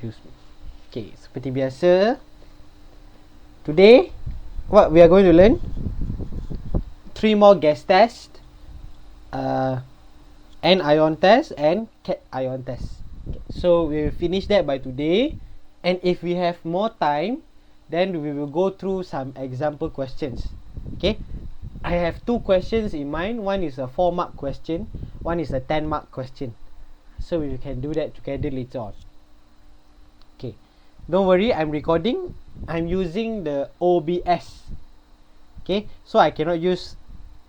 confuse me. Okay, seperti biasa, today what we are going to learn 3 more gas tests, anion test and cation test. Okay, so we will finish that by today, and if we have more time, then we will go through some example questions. Okay, I have 2 questions in mind. One is a 4-mark question, one is a 10-mark question, so we can do that together later on. Okay, don't worry, I'm recording. I'm using the OBS. Okay, so I cannot use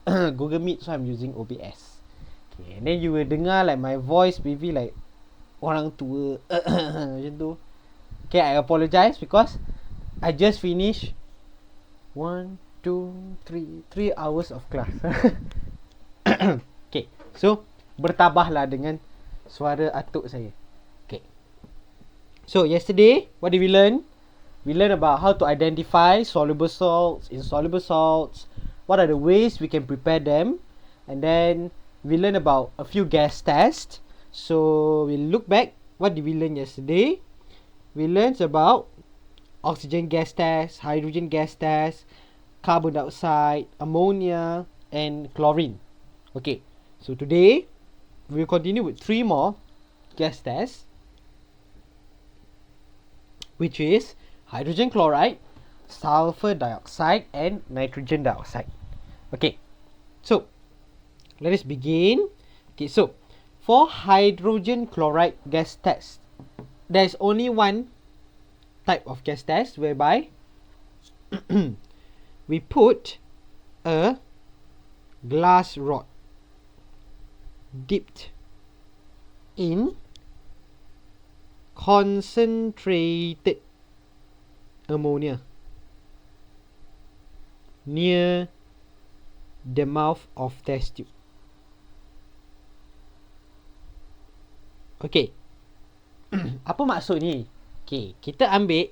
Google Meet, so I'm using OBS. Okay, and then you will dengar like my voice maybe like orang tua macam tu. Okay, I apologize because I just finished 1, 2, 3 hours of class. Okay, so bertabahlah dengan suara atuk saya. Okay, so yesterday what did we learn? We learned about how to identify soluble salts, insoluble salts, what are the ways we can prepare them, and then we learned about a few gas tests. So we look back, what did we learn yesterday? We learned about oxygen gas test, hydrogen gas test, carbon dioxide, ammonia, and chlorine. Okay, so today we'll continue with 3 more gas tests, which is hydrogen chloride, sulfur dioxide, and nitrogen dioxide. Okay, so let us begin. Okay, so for hydrogen chloride gas test, there's only one type of gas test whereby we put a glass rod dipped in concentrated ammonia near the mouth of test tube. Okay, apa maksud ni? Okay, kita ambil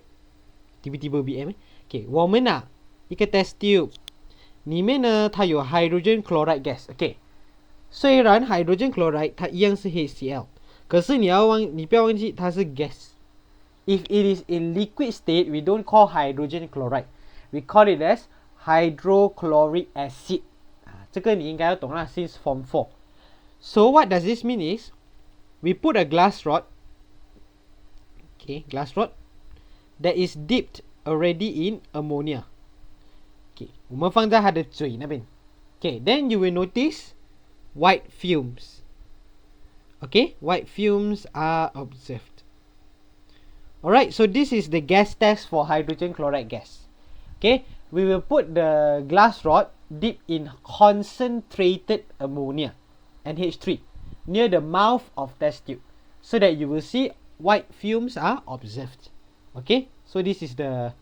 tiba-tiba BM Okay, 我们拿一个 test tube 里面呢它有 hydrogen chloride gas. Okay, 虽然 hydrogen chloride 它一样是 HCl， 可是你不要忘记它是 gas. If it is in liquid state, we don't call hydrogen chloride. We call it as hydrochloric acid. 这个你应该要懂啦 since form 4. So what does this mean is, we put a glass rod, okay, glass rod that is dipped already in ammonia. Okay, 我们放在它的嘴那边. Okay, then you will notice white fumes. Okay, white fumes are observed. Alright, so this is the gas test for hydrogen chloride gas. Okay, we will put the glass rod deep in concentrated ammonia, NH3, near the mouth of test tube, so that you will see white fumes are observed. Okay, so this is the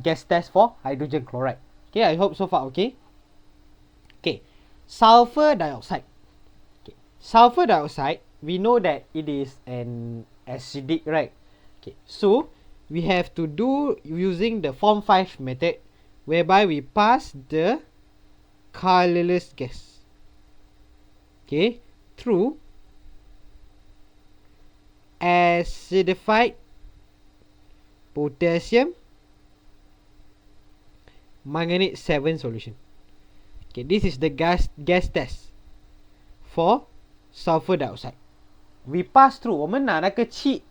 gas test for hydrogen chloride. Okay, I hope so far okay. Okay, sulfur dioxide. Okay, sulfur dioxide, we know that it is an acidic, right? Okay, so we have to do using the form 5 method, whereby we pass the colorless gas, okay, through acidified potassium manganate 7 solution. Okay, this is the gas test for sulfur dioxide. We pass through, 我们拿那个气，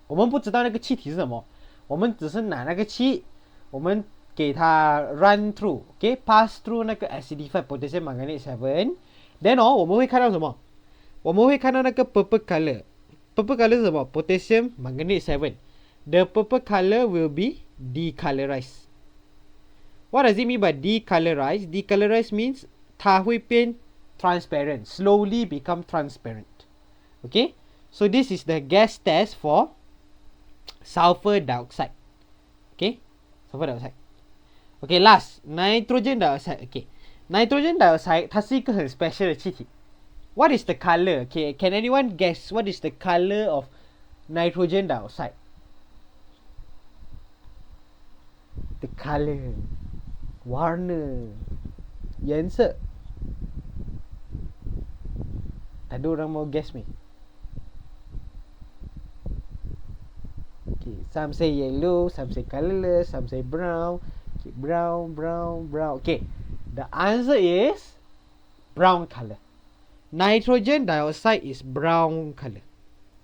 我们不知道那个气体是什么，我们只是拿那个气，我们给它 run through, okay, pass through 那个 acidified potassium manganate 7. Then 我们会看到什么？我们会看到那个 purple color. Purple color 是什么？ Potassium manganate 7. The purple color will be decolorized. What does it mean by decolorized? Decolorized means 它会变 transparent, slowly become transparent. Okay, so this is the gas test for sulfur dioxide. Okay, sulfur dioxide. Okay, last, nitrogen dioxide. Okay, nitrogen dioxide 它是一个很 special 的气体。What is the color? Okay, can anyone guess what is the color of nitrogen dioxide? The color, warna, 颜色. Tak ada orang mau guess me. Okay, some say yellow, some say colorless, some say brown. Okay, brown, brown, brown. Okay, the answer is brown color. Nitrogen dioxide is brown color.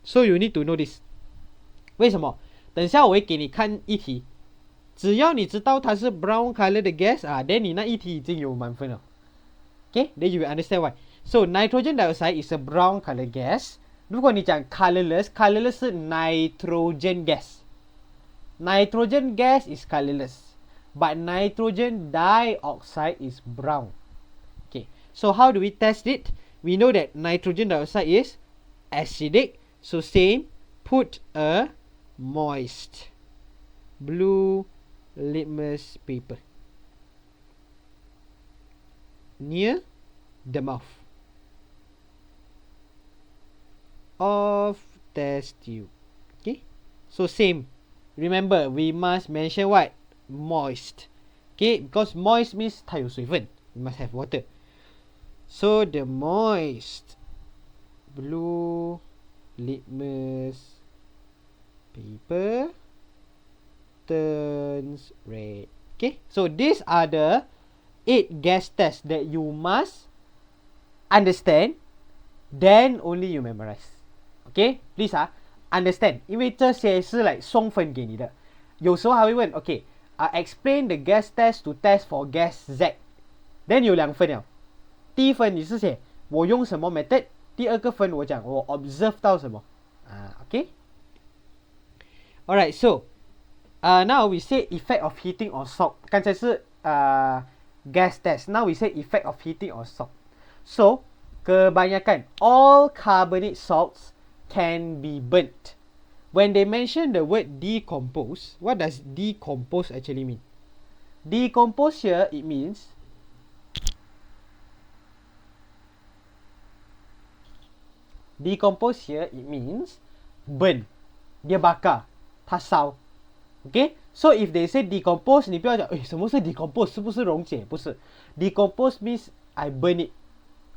So you need to know this. 为什么？等下我会给你看一题，只要你知道它是 brown color 的 gas 啊 then 你那一题已经有满分了。Okay, then you will understand why. So nitrogen dioxide is a brown color gas. 如果你讲 colorless 是 nitrogen gas. Nitrogen gas is colorless, but nitrogen dioxide is brown. Okay, so how do we test it? We know that nitrogen dioxide is acidic. So same, put a moist blue litmus paper near the mouth of test tube. Okay, so same. Remember, we must mention what? Moist. Okay, because moist means 它有水分. We must have water. So the moist blue litmus paper turns red. Okay, so these are the 8 gas tests that you must understand, then only you memorize. Okay, please understand， 因为这些是like 送分给你的，有时候还会问 OK explain the gas test to test for gas Z， then 有2分了。第一分你是写我用什么 method， 第二个分我讲我 observe 到什么OK， alright, so now we say effect of heating or salt， 刚才是gas test, now we say effect of heating or salt. So kebanyakan all carbonate salts can be burnt. When they mention the word decompose, what does decompose actually mean? Decompose here, it means burn. Dia bakar, 它烧。Okay, so if they say decompose, 你不要讲什么是 decompose， 是不是溶解？不是 decompose means I burn it.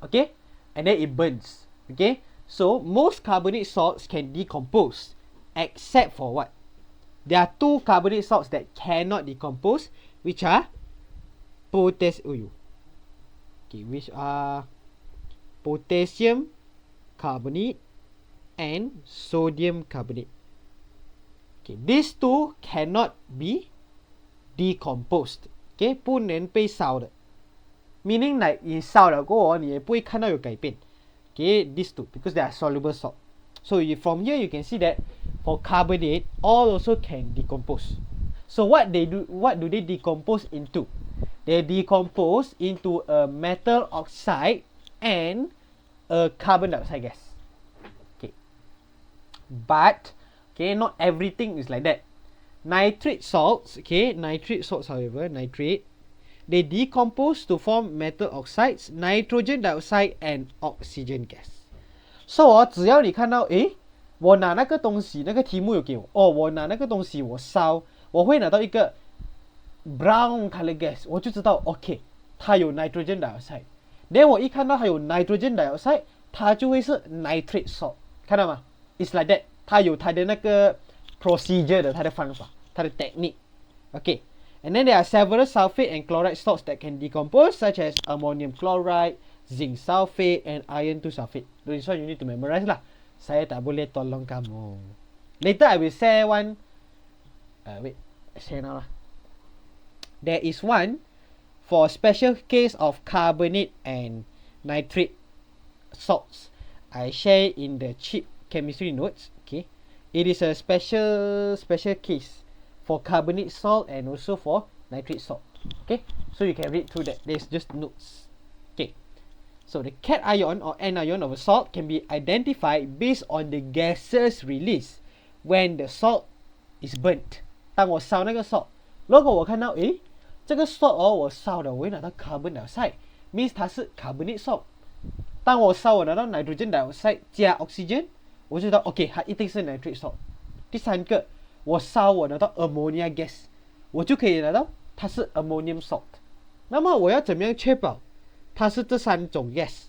Okay, and then it burns. Okay, so most carbonate salts can decompose, except for what? There are 2 carbonate salts that cannot decompose, which are potassium carbonate and sodium carbonate. Okay, these 2 cannot be decomposed. Okay, 不能被烧的 meaning like 你烧了过后你也不会看到有改变。Okay, these 2 because they are soluble salt. So from here you can see that for carbonate all also can decompose. So what do they decompose into? They decompose into a metal oxide and a carbon dioxide gas. Okay, but okay, not everything is like that. Nitrate salts, however, they decompose to form metal oxides, nitrogen dioxide and oxygen gas. So 只要你看到我拿那个东西，那个题目有给我我拿那个东西我烧，我会拿到一个 brown color gas， 我就知道 OK 它有 nitrogen dioxide。 then 我一看到它有 nitrogen dioxide， 它就会是 nitrate salt， 看到吗？ It's like that， 它有它的那个 procedure 的，它的方法，它的 technique。 OK, and then there are several sulfate and chloride salts that can decompose, such as ammonium chloride, zinc sulfate and iron 2 sulfate. This one you need to memorize lah. Saya tak boleh tolong kamu. Later I will share one. Share now lah. There is one for special case of carbonate and nitrate salts. I share in the C.H.I.P chemistry notes. Okay, it is a special case for carbonate salt and also for nitrate salt. Okay, so you can read through that. There's just notes. Okay, so the cation or anion of a salt can be identified based on the gases released when the salt is burnt. 当我烧那个 salt， 如果我看到这个 salt 我烧了，我会拿到 carbon dioxide， means 它是 carbonate salt。 当我烧我拿到 nitrogen dioxide 加 oxygen， 我就知道 OK 它一定是 nitrate salt。 第三个，我烧我拿到 ammonia gas， 我就可以拿到它是 ammonium salt。 那么我要怎么样确保它是这3种 gas？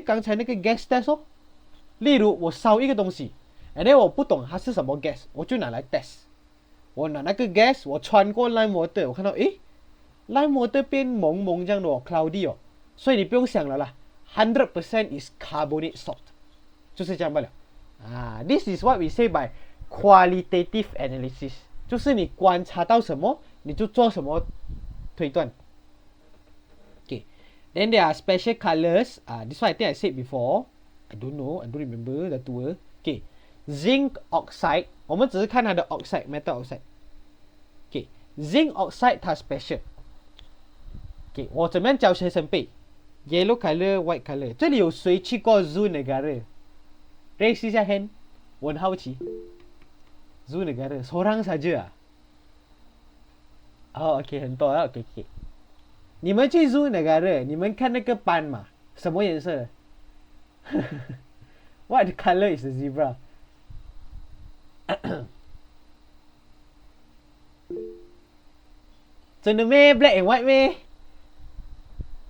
刚才那个 gas test 例如我烧一个东西， ，and then 我不懂它是什么 gas， 我就拿来 test。我拿那个 gas， 我穿过 lime water， 我看到lime water 变蒙蒙这样的哦 ，cloudy 哦，所以你不用想了啦，100% is carbonate salt， 就是这样罢了。This is what we say by qualitative analysis， 就是你观察到什么，你就做什么推断。Then there are special colors. This one I think I said before. I don't know. I don't remember the two. Okay. Zinc oxide. 我们只是看它的 oxide, metal oxide. Okay. Zinc oxide 它 special. Okay. 我怎么样教学生背 ？Yellow color, white color. 这里有谁去过 Zoo Negara? Raise 一下 hand. 我很好奇。Zoo Negara. Seorang saja okay. 很多啊。Okay. 你们去 Zoo Negara， 你们看那个斑马，什么颜色的？What color is the zebra？ 真的咩 ？Black and white 咩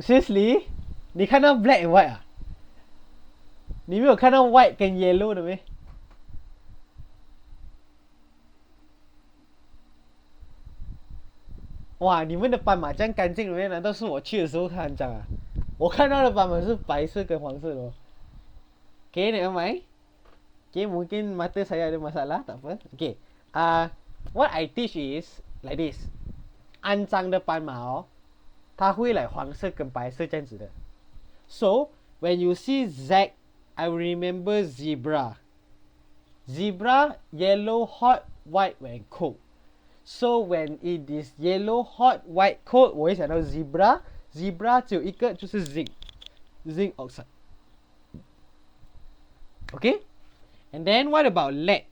？Seriously？ 你看到 black and white 啊？你没有看到 white 跟 yellow 的咩？哇，你们的斑马这样干净的咩？难道是我去的时候它很脏啊？我看到的斑马是白色跟黄色的哦。Okay, never mind. Okay, mungkin mata saya ada masalah, tak apa. Okay, what I teach is like this. 肮脏的斑马哦，它会来黄色跟白色这样子的。So when you see Z, I remember zebra. Zebra, yellow, hot, white when cold. So when it is yellow, hot, white, cold， 我会想到 zebra。zebra 只有一个就是 zinc oxide。Okay? And then what about lead?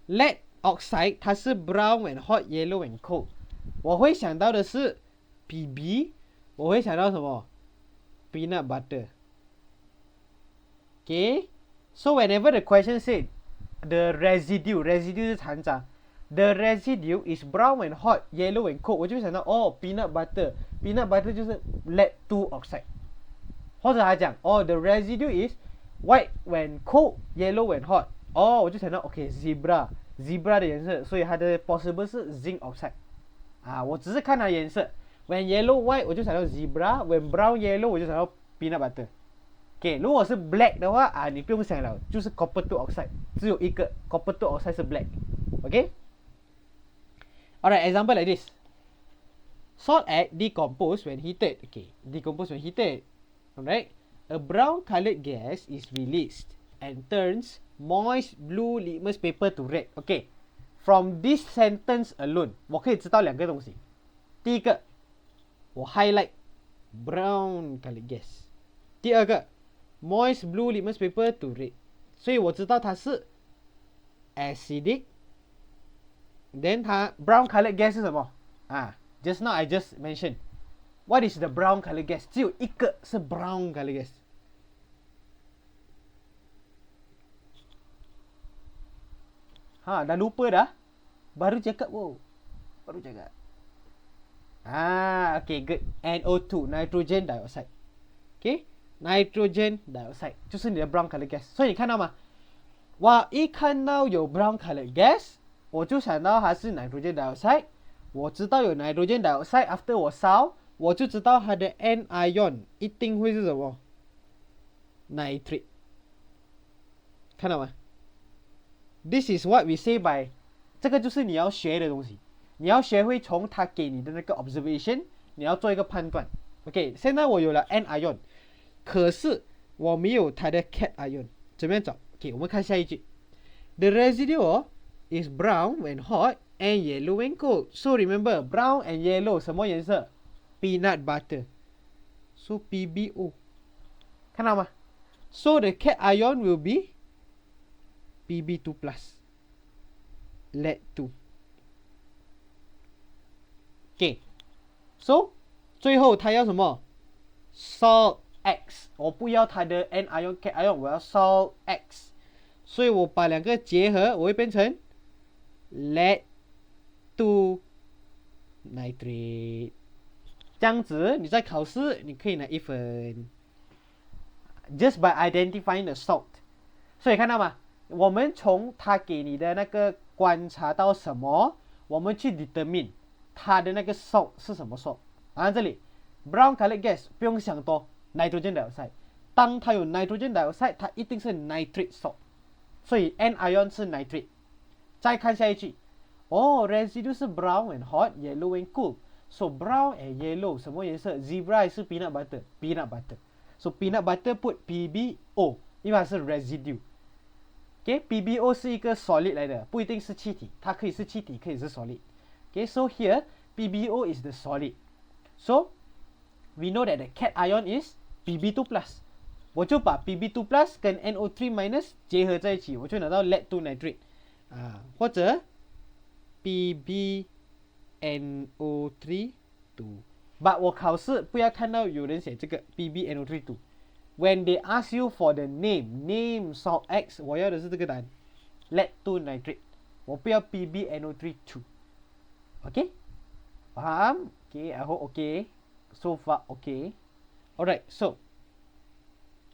Lead oxide 它是 brown when hot, yellow when cold。我会想到的是 PB， 我会想到什么 peanut butter。Okay? So whenever the question said the residue 是残渣。The residue is brown when hot, yellow when cold。我就会想到peanut butter。peanut butter 就是 lead 2 oxide。或者他讲the residue is white when cold, yellow when hot。我就想到 OK zebra 的颜色，所以它的 possible 是 zinc oxide。我只是看它的颜色。When yellow white 我就想到 zebra，when brown yellow 我就想到 peanut butter。OK， 如果是 black 的话你不用想了，就是 copper 2 oxide， 只有一个 copper 2 oxide 是 black。OK。Alright, example like this. Salt egg decompose when heated. Okay, decompose when heated. Alright. A brown colored gas is released and turns moist blue litmus paper to red. Okay. From this sentence alone, 我可以知道两个东西。第一个，我 highlight brown colored gas。第二个 moist blue litmus paper to red。所以我知道它是 acidic。Then 它 brown colored gas 是什么？Just now I just mentioned. What is the brown colored gas? 只有一个是 brown colored gas。dah lupa dah. Baru cakap wow. Baru cakap. Okay, good. NO2, nitrogen dioxide. Okay, nitrogen dioxide 就是你的 brown colored gas。所以你看到吗？我一看到有 brown colored gas。我就想到它是 nitrogen dioxide， 我知道有 nitrogen dioxide after 我烧，我就知道它的 anion 一定会是什么 nitrate。看到吗？ This is what we say by 这个就是你要学的东西，你要学会从它给你的那个 observation， 你要做一个判断。OK， 现在我有了 anion， 可是我没有它的 cation， 怎么样找 ？OK， 我们看下一句 ，the residue is brown when hot and yellow when cold. So remember, brown and yellow 什么颜色 ？Peanut butter. So PBO. 看到吗？ So the cation will be PB2 plus. Lead 2. Okay. So 最后它要什么 ？Salt X. 我不要它的 anion cation， 我要 Salt X。所以我把两个结合，我会变成lead 2 nitrate。这样子你在考试你可以拿1分。Just by identifying the salt。所以看到吗我们从他给你的那个观察到什么，我们去 determine 它的那个 salt 是什么 salt。这里 brown colored gas 不用想多 nitrogen dioxide， 当它有 nitrogen dioxide， 它一定是 nitrate salt， 所以 anion 是 nitrate。再看下一句，residue 是 brown and hot, yellow and cool。 So brown and yellow 什么颜色？ zebra 还是 peanut butter？ peanut butter。 So peanut butter put PBO， 因为它是 residue。PBO 是一个 solid 来的，不一定是气体，它可以是气体，可以是 solid。So here PBO is the solid。 So we know that the cation is Pb2+。 我就把 Pb2+ 跟 NO3- 结合在一起，我就拿到 lead 2 nitrate。或者 PbNO3 2。 But 我考试不要看到有人写这个 PbNO3 2。 When they ask you for the name salt X， 我要的是这个答案 lead 2 nitrate， 我不要 PbNO3 2。 OK， faham？ OK， I hope OK， so far OK。 Alright， so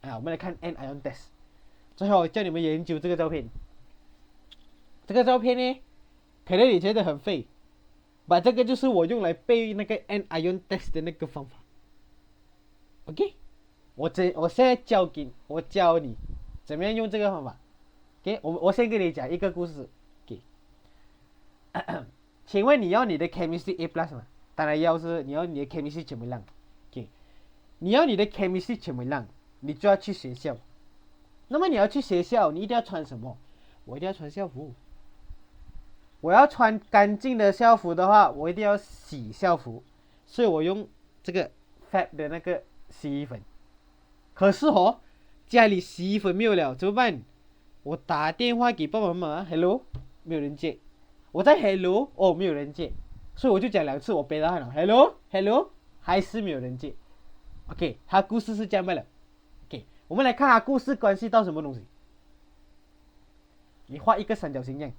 我们来看 anion test。 最后叫你们研究这个照片。这个照片呢，可能你觉得很废，把这个就是我用来背那个 anion test 的那个方法。 OK， 我现在教你怎么样用这个方法。 OK， 我先跟你讲一个故事。 OK， 请问你要你的 chemistry A+ 吗？当然要，是你要你的 chemistry 全部烂。 OK， 你要你的 chemistry 全部烂，你就要去学校。那么你要去学校，你一定要穿什么？我一定要穿校服。我要穿干净的校服的话，我一定要洗校服，所以我用这个 C.H.I.P 的那个洗衣粉。可是家里洗衣粉没有了，怎么办？我打电话给爸爸妈妈 ，Hello， 没有人接。我在 Hello， 没有人接，所以我就讲2次，我背到他了 ，Hello， 还是没有人接。OK， 他故事是这样的。OK， 我们来看他故事关系到什么东西。你画一个三角形这样。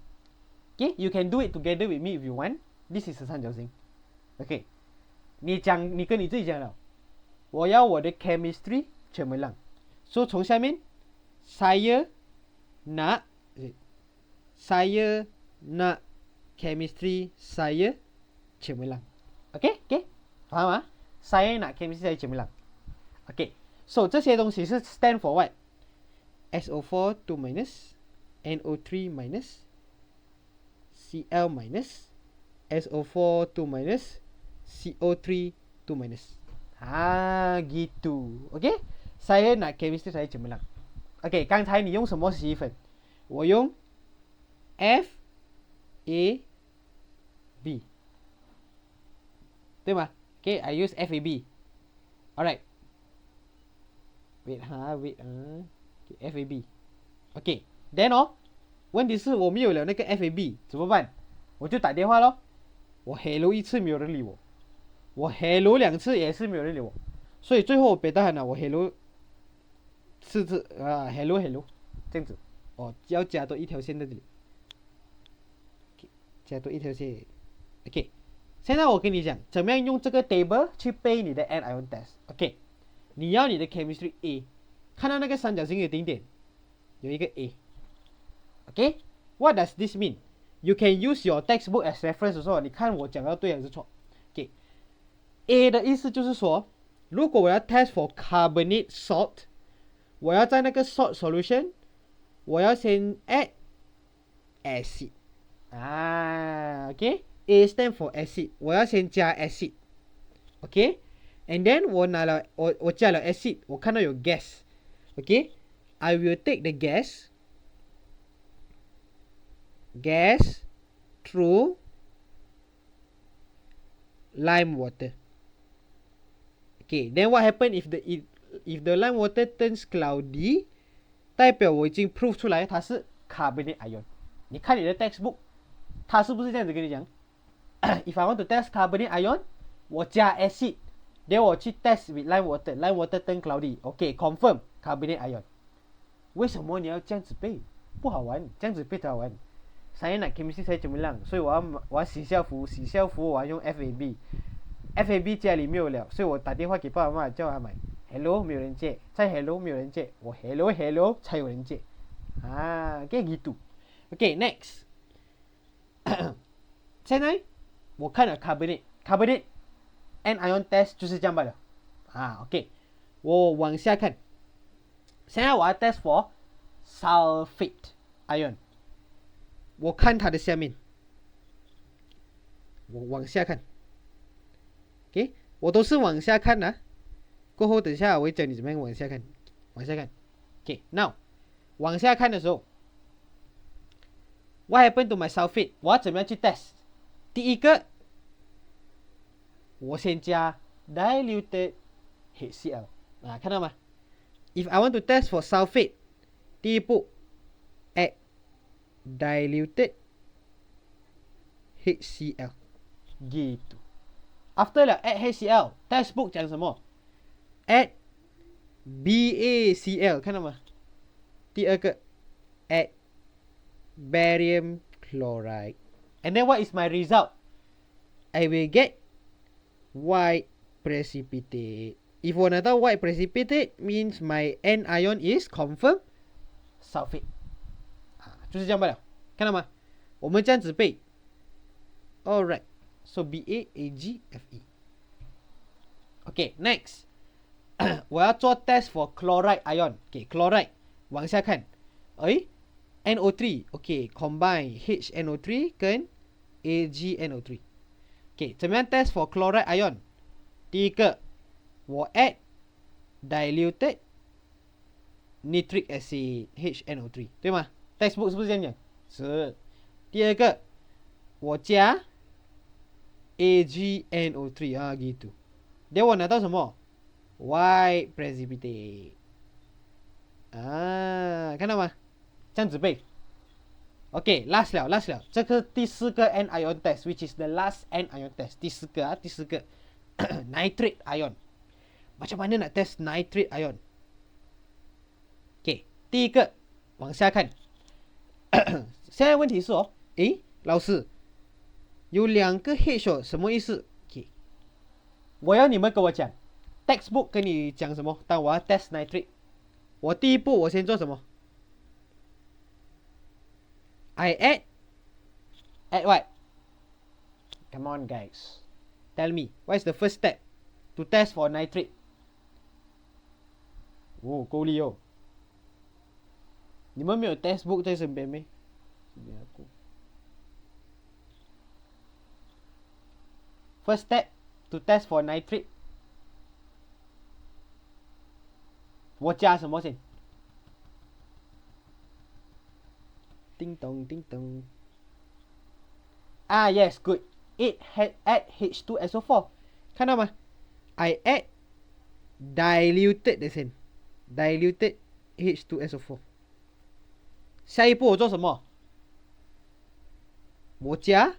Okay, you can do it together with me if you want. This is a 三角形。 OK， 你跟你自己讲了，我要我的 chemistry 全部烂。所以从下面 saya nak chemistry saya cemerlang。 OK， faham 吗？ saya nak chemistry saya cemerlang。 OK， so 这些东西是 stand for what？ SO4 2- NO3- Cl- SO4 2- CO3 2-. Gitu. OK， saya nak chemistry saya cemerlang。 OK， 刚才你用什么洗衣粉？我用 FAB， 对吗？ OK， I use FAB。 Alright， wait FAB。 OK， then 问题是我没有了那个 FAB 怎么办？我就打电话咯。我 hello 1次没有人理我，我 hello 2次也是没有人理我，所以最后我别大喊了，我 hello 4次hello 这样子。要加多一条线在这里。OK， 加多一条线。OK， 现在我跟你讲怎么样用这个 table 去背你的 anion test。 OK， 你要你的 chemistry A， 看到那个三角形有顶点，有一个 A。OK， what does this mean？ You can use your textbook as reference 的时候，你看我讲到对还是错。OK，A 的意思就是说，如果我要 test for carbonate salt， 我要在那个 salt solution， 我要先 add acid。OK，A stand for acid， 我要先加 acid。OK，and then 我加了 acid， 我看到有 gas。OK，I will take the gas through lime water. Okay, then what happen if the lime water turns cloudy？ 代表我已经 prove 出来它是 carbonate ion。 你看你的 textbook， 它是不是这样子跟你讲？If I want to test carbonate ion， 我加 acid， then 我去 test with lime water，lime water turn cloudy。 OK， confirm carbonate ion。 为什么你要这样子背？不好玩，这样子背才好玩。saya nak chemistry saya cemerlang， 所以我要洗校服我要用 FAB 家里没有了，所以我打电话给爸爸妈妈叫他买。 Hello 没有人接，再 Hello 没有人接，我 Hello 才有人接。Okay, gitu. Okay, next. 现在我看了 carbonate anion test 就是这样罢了。OK， 我往下看。现在我要 test for sulfate ion。我看它的下面，我往下看。OK， 我都是往下看啊。过后等下我会教你怎么样往下看，往下看。OK，now 往下看的时候 ，what happened to my sulfate？ 我要怎么样去 test？ 第一个，我先加 diluted HCl， 看到吗 ？If I want to test for sulfate， 第一步 add diluted HCl， gitu。After 了 add HCl， textbook 讲什么 ？add BaCl， 看到吗？第二个 add barium chloride。And then what is my result? I will get white precipitate. If 我拿到 white precipitate, means my anion is confirm sulfate. 就是这样罢了，看到吗？我们这样子背。Alright, so BaAgFe. Okay, next. 我要做 test for chloride ion. Okay, chloride. 往下看。NO3. Okay, combine HNO3 跟 AgNO3。Okay, 怎么样 test for chloride ion？ 第一个，我 add diluted nitric acid HNO3， 对吗 ？textbook 是不是这样讲？是。第二个，我加 AgNO3 gitu。然后我拿到什么 ？white precipitate。看到吗？这样子背。OK， last 了，这个第四个 anion test， which is the last anion test， 第四个nitrate ion。macam mana nak test nitrate ion？ OK， 第一个往下看。现在问题是老师有两个 H 什么意思 ？OK， 我要你们跟我讲 ，textbook 跟你讲什么？当我要 test nitrate， 我第一步我先做什么？ I add what? Come on, guys. Tell me, what is the first step to test for nitrate? 够力哦！你们没有 textbook 在身边咩？ First step to test for nitrate， 我加什么先？叮咚叮咚。yes, good. It had add H2SO4. 看到吗 ？I add diluted 的先 ，diluted H2SO4。下一步我做什么？我加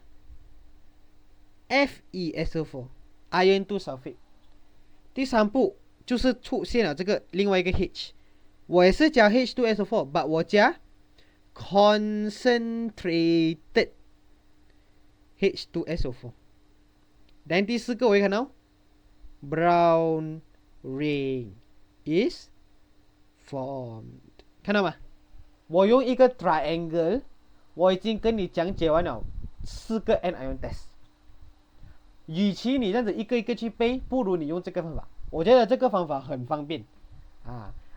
FeSO4 iron 2 sulfate。第三步就是出现了这个另外一个 H， 我也是加 H2SO4， but 我加 concentrated H2SO4。然后第四个我会看到 brown ring is formed， 看到吗？我用一个 triangle， 我已经跟你讲解完了4个 anion test。与其你这样子一个一个去背，不如你用这个方法。我觉得这个方法很方便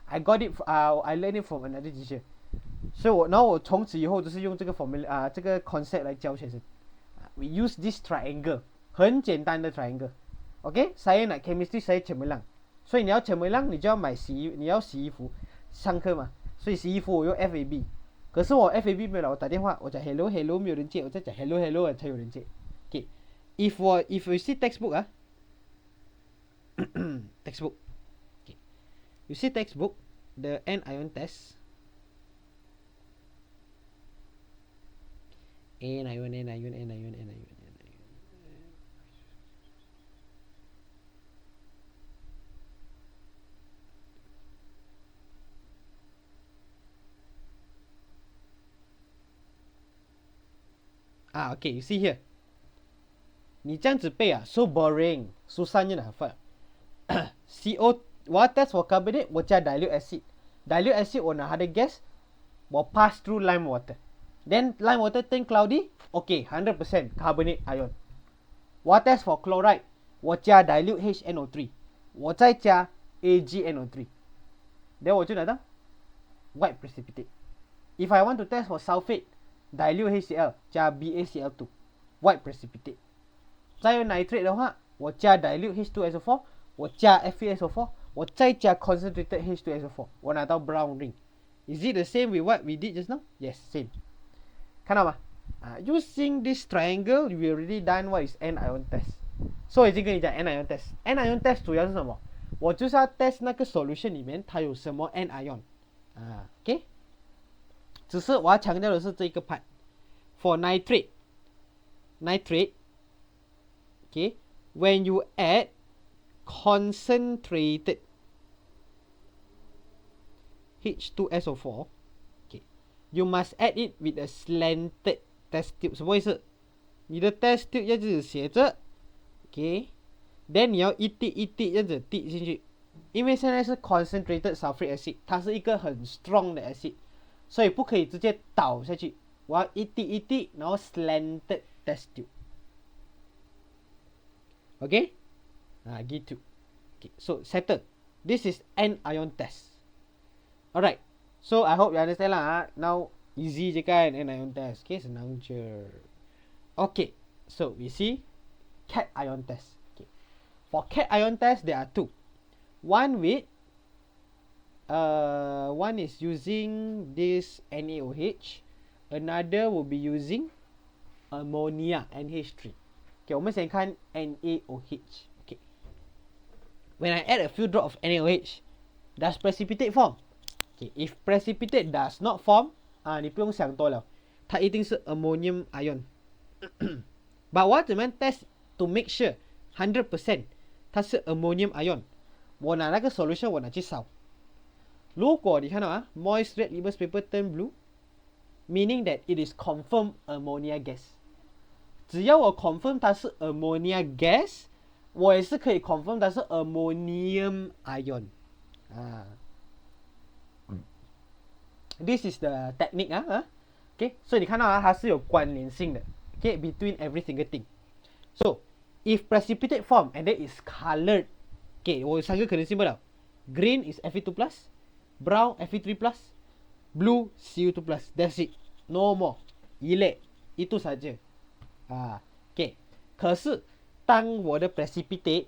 I got it I learned it from another teacher。所以然后我从此以后就是用这个 formula 这个 concept 来教学生。We use this triangle， 很简单的 triangle。OK， saya nak chemistry saya cemerlang， 所以你要 cemerlang， 你就要买你要洗衣服，上课嘛，所以洗衣服我用 FAB。可是我 FAB 没有了，我打电话，我讲 hello hello 没有人接，我再讲 hello hello 才有人接。OK， if you see textbook textbook， okay. You see textbook the anion test。anion。Okay, you see here。你这样子背so boring， susahnya nak hafal。CO， 我要 test for carbonate， 我加 dilute acid。dilute acid 我拿它的 gas， will pass through lime water. Then lime water turn cloudy. Okay, 100% carbonate ion. 我 test for chloride， 我加 dilute HNO3， 我再加 AgNO3， then 我就拿到 white precipitate. If I want to test for sulfate, dilute HCl 加 BaCl2， white precipitate. 再用 nitrate 的话，我加 dilute H2SO4， 我加 FeSO4， 我再加 concentrated H2SO4， 我拿到 brown ring. Is it the same with what we did just now? Yes, same. 看到吗？Using this triangle, we already done what is anion test. So 已经跟你讲 anion test. Anion test 主要是什么？我就是要 test 那个 solution 里面它有什么 anion。OK。只是我要强调的是这个 part. For nitrate, okay, when you add concentrated H2SO4, okay, you must add it with a slanted test tube. 什么意思？你的 test tube 要就是写着 ，OK， then 你要一滴一滴这样子滴进去，因为现在是 concentrated sulfuric acid， 它是一个很 strong 的 acid， 所以不可以直接倒下去，我要一滴一滴，然后 slanted test tube。OK， gitu。Okay, so settle. This is anion test. Alright. So I hope you understand lah. Now easy je kan anion test. Okay, senang je. Okay. So we see cation test. Okay. For cation test there are two. One with one is using this NaOH. Another will be using ammonia NH3. Okay, 我们先看 NaOH. Okay. When I add a few drops of NaOH, does precipitate form? Okay, if precipitate does not form, 你不用想多了，它一定是 ammonium ion. But 我怎么样 test to make sure 100% 它是 ammonium ion？ 我拿那个 solution 我拿去烧。如果你看到moist red litmus paper turn blue, meaning that it is confirmed ammonia gas. 只要我 confirm 它是 ammonia gas， 我也是可以 confirm 它是 ammonium ion。This is the technique okay， 所以你看到它是有关联性的 okay between every single thing. So if precipitate form and then is colored, okay， 我有三个可能性不了。Green is Fe2+, brown Fe3+, blue Cu2+. That's it, no more. 一类 itu saja. Okay， 可是当我的 precipitate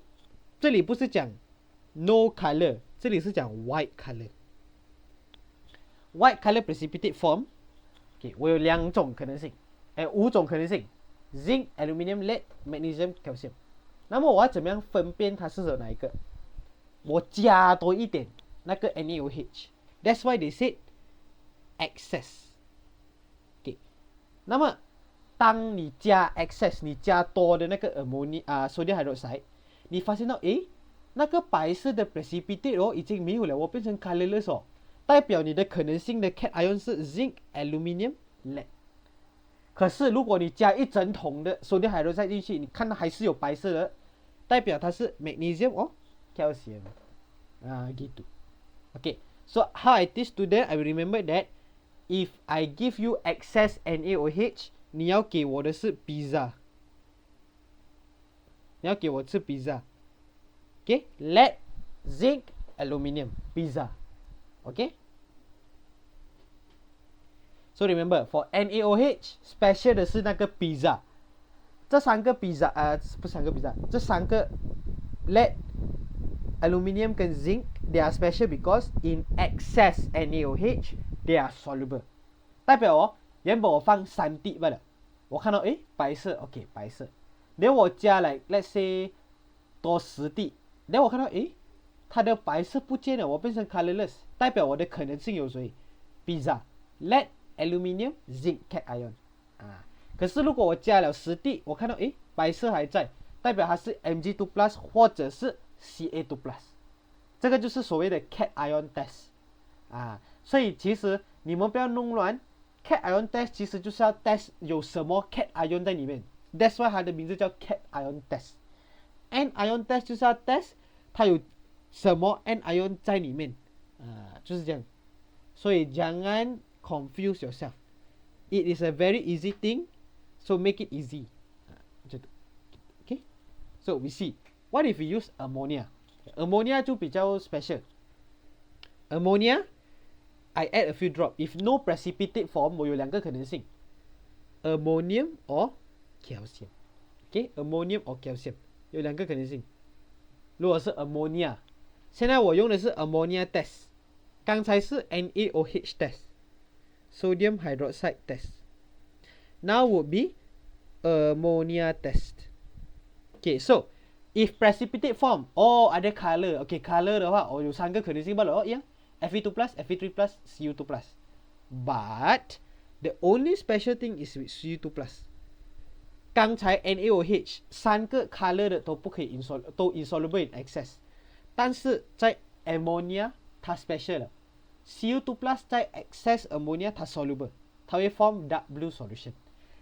这里不是讲 no color， 这里是讲 white color。White color precipitate form， okay， 我有两种可能性，5种可能性 ，zinc、aluminium、lead、magnesium、calcium。那么我要怎么样分辨它是哪一个？我加多一点那个 NaOH。That's why they said excess。Okay， 那么当你加 excess， 你加多的那个 sodium hydroxide， 你发现到那个白色的 precipitate 已经没有了，我变成 colorless 代表你的可能性的 cation 是 zinc、aluminium、lead。可是如果你加一整桶的 sodium hydroxide 进去，你看到还是有白色的，代表它是 magnesium calcium。gitu。Okay， so how I teach student, I will remember that if I give you excess NaOH， 你要给我的是 pizza， 你要给我吃 pizza。Okay， lead、zinc、aluminium pizza。Okay， so remember for NaOH special 的是那个 pizza， 这三个 pizza 不是三个 pizza， 这三个 lead、aluminium 跟 zinc they are special because in excess NaOH they are soluble。 代表原本我放3滴罢了，我看到白色 OK 白色，然后我加来 let's say 多10滴，然后我看到它的白色不见了，我变成 colorless， 代表我的可能性有谁？ pizza、 lead、 aluminium、 zinc、 cation。可是如果我加了10滴，我看到白色还在，代表它是 Mg2+ 或者是 Ca2+。 这个就是所谓的 cation test。所以其实你们不要弄乱， cation test 其实就是要 test 有什么 cation 在里面。 That's why 它的名字叫 cation test。 anion test 就是要 test 它有什么 anion 在里面，就是这样。所以jangan confuse yourself. It is a very easy thing, so make it easy. Macam tu. Okay. So we see. What if we use ammonia? Ammonia 就比较 special. Ammonia, I add a few drop. If no precipitate form, 我有两个可能性 ，ammonium or calcium. Okay, ammonium or calcium 有两个可能性。如果是 ammonia， 现在我用的是 ammonia test， 刚才是 NaOH test， sodium hydroxide test. Now would be ammonia test. Okay, so if precipitate form, ada color. Okay, color 的话，有三个可能性罢了。一样 Fe2+, Fe3+, Cu2+. But the only special thing is with Cu2+. 刚才 NaOH 三个 color 的都不可以都 insoluble in excess， 但是在 ammonia 它 special 了 ，Cu2+ 在 excess ammonia 它 soluble， 它会 form dark blue solution，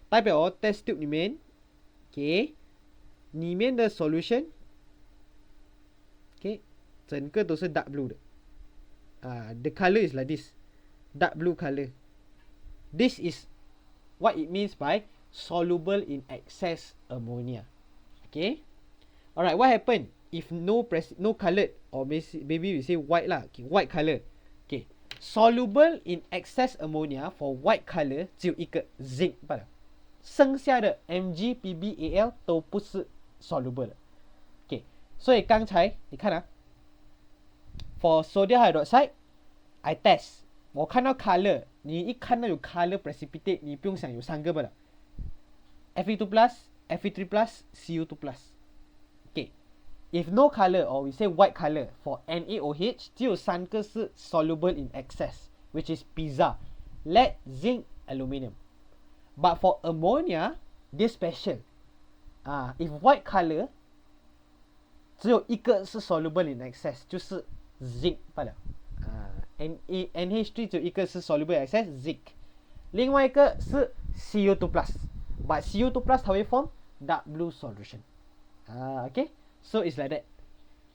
代表test tube 里面 ，OK， 里面的 solution， OK， 整个都是 dark blue 的，the color is like this， dark blue color。 This is what it means by soluble in excess ammonia. Okay. Alright, what happened if no colored, or maybe we say white lah. Okay, white color. Okay. Soluble in excess ammonia for white color 只有一个 zinc 罢了，剩下的 Mg、Pb、Al 都不是 soluble 的。Okay. 所以刚才你看啊 ，for sodium hydroxide, I test， 我看到 color， 你一看到有 color precipitate， 你不用想有三个罢了。Fe2+, Fe3+, Cu2+. Okay. If no color, or we say white color, for NaOH, 只有三个是 soluble in excess, which is pizza, lead, zinc, aluminium. But for ammonia, this special. If white color, 只有一个是 soluble in excess, 就是 zinc 罢了。NH3 只有一个是 soluble in excess, zinc. 另外一个是 Cu2+。But Cu2+ 它会 form dark blue solution. Okay, so it's like that.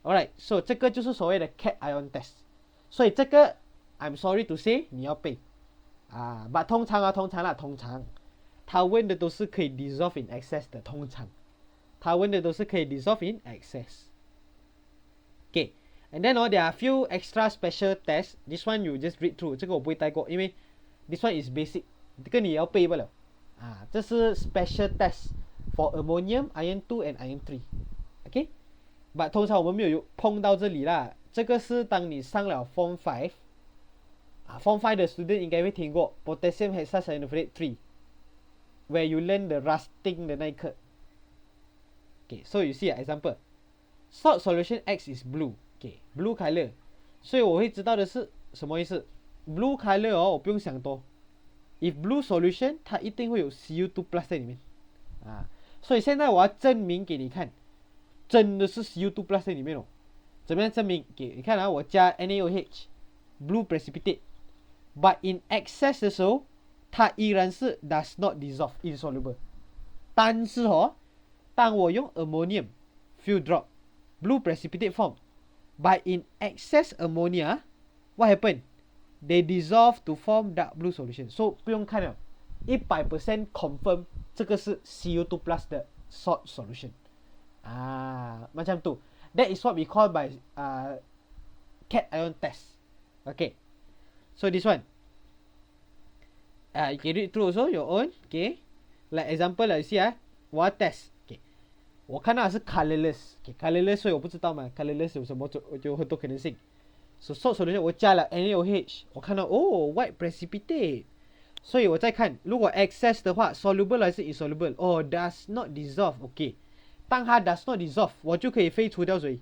Alright, so 这个就是所谓的 cation test. 所以这个 I'm sorry to say 你要背but 通常他问的都是可以 dissolve in excess 的，通常他问的都是可以 dissolve in excess. Okay, and then there are a few extra special tests. This one you just read through. 这个我不会带过，因为 this one is basic. 这个你要背不了。这是 special test for ammonium, iron 2 and iron 3. Okay? But 通常我们没有碰到这里啦。这个是当你上了 Form 5 Form 5的 student 应该会听过 Potassium hexacyanurate 3 where you learn the rusting 的那一课。Okay, so you see an example. Salt solution X is blue. Okay, blue color. 所以我会知道的是什么意思 blue color 我不用想多。If blue solution 它一定会有 Cu2+ 在里面所以现在我要证明给你看，真的是 Cu2+ 在里面怎么样证明？给你看我加 NaOH blue precipitate but in excess 的时候它依然是 does not dissolve insoluble， 但是当我用 ammonium few drop blue precipitate form but in excess ammonia what happened？ They dissolve to form dark blue solution. So 不用看了 100% confirm 这个是 Cu2+ 的 salt solution. Macam tu. That is what we call by cation test. Okay. So this one. You can read through also your own. Okay. Like example you see 我要 test. Okay. 我看到是 colorless. Okay. Colorless 所以我不知道嘛 colorless 有什么就很多可能性。So salt solution 我加了 NaOH， 我看到white precipitate， 所以我再看，如果 excess 的话 soluble 还是 insoluble？ does not dissolve。 OK， 当它 does not dissolve， 我就可以废除掉谁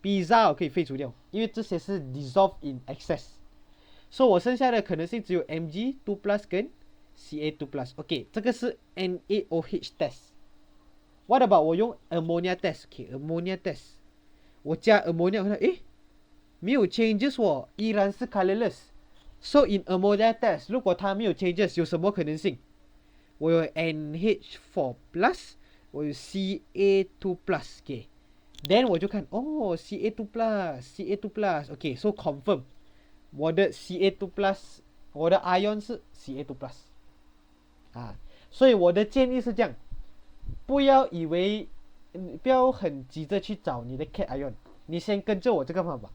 pizza 我可以废除掉，因为这些是 dissolve in excess。 所以我剩下的可能性只有 Mg2+ 跟 Ca2+。 OK， 这个是 NaOH test。 What about 我用 ammonia test？ OK， ammonia test， 我加 ammonia， 我看到没有 changes 依然是 colorless。 So in ammonia test 如果它没有 changes 有什么可能性？我有 NH4+， 我有 Ca2+， okay. Then 我就看Ca2+， Ca2+， okay， so confirm 我的 Ca2+ 我的 ion 是 Ca2 plus 啊，所以我的建议是这样，不要以为不要很急着去找你的 cation ion， 你先跟着我这个方法。